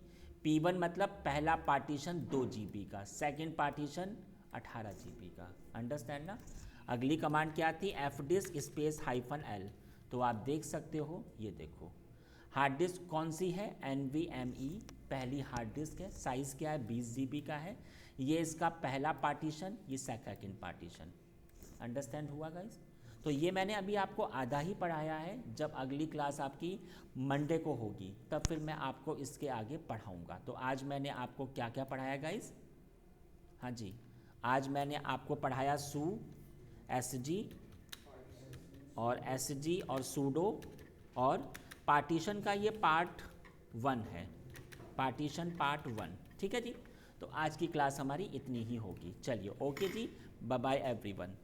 P1 मतलब पहला पार्टीशन 2 GB का, सेकंड पार्टीशन 18 GB का। अंडरस्टैंड ना? अगली कमांड क्या थी, fdisk स्पेस -l। तो आप देख सकते हो, ये देखो हार्ड डिस्क कौन सी है, NVMe पहली हार्ड डिस्क है, साइज़ क्या है 20 GB का है। ये इसका पहला पार्टीशन, ये सेकंड पार्टीशन। अंडरस्टैंड हुआ गाइस? तो ये मैंने अभी आपको आधा ही पढ़ाया है, जब अगली क्लास आपकी मंडे को होगी तब फिर मैं आपको इसके आगे पढ़ाऊँगा। तो आज मैंने आपको क्या क्या पढ़ाया गाइस? हाँ जी, आज मैंने आपको पढ़ाया SG और सूडो और पार्टीशन का ये पार्ट 1 है, पार्टीशन पार्ट 1, ठीक है जी। तो आज की क्लास हमारी इतनी ही होगी। चलिए ओके जी, बाय बाय एवरीवन।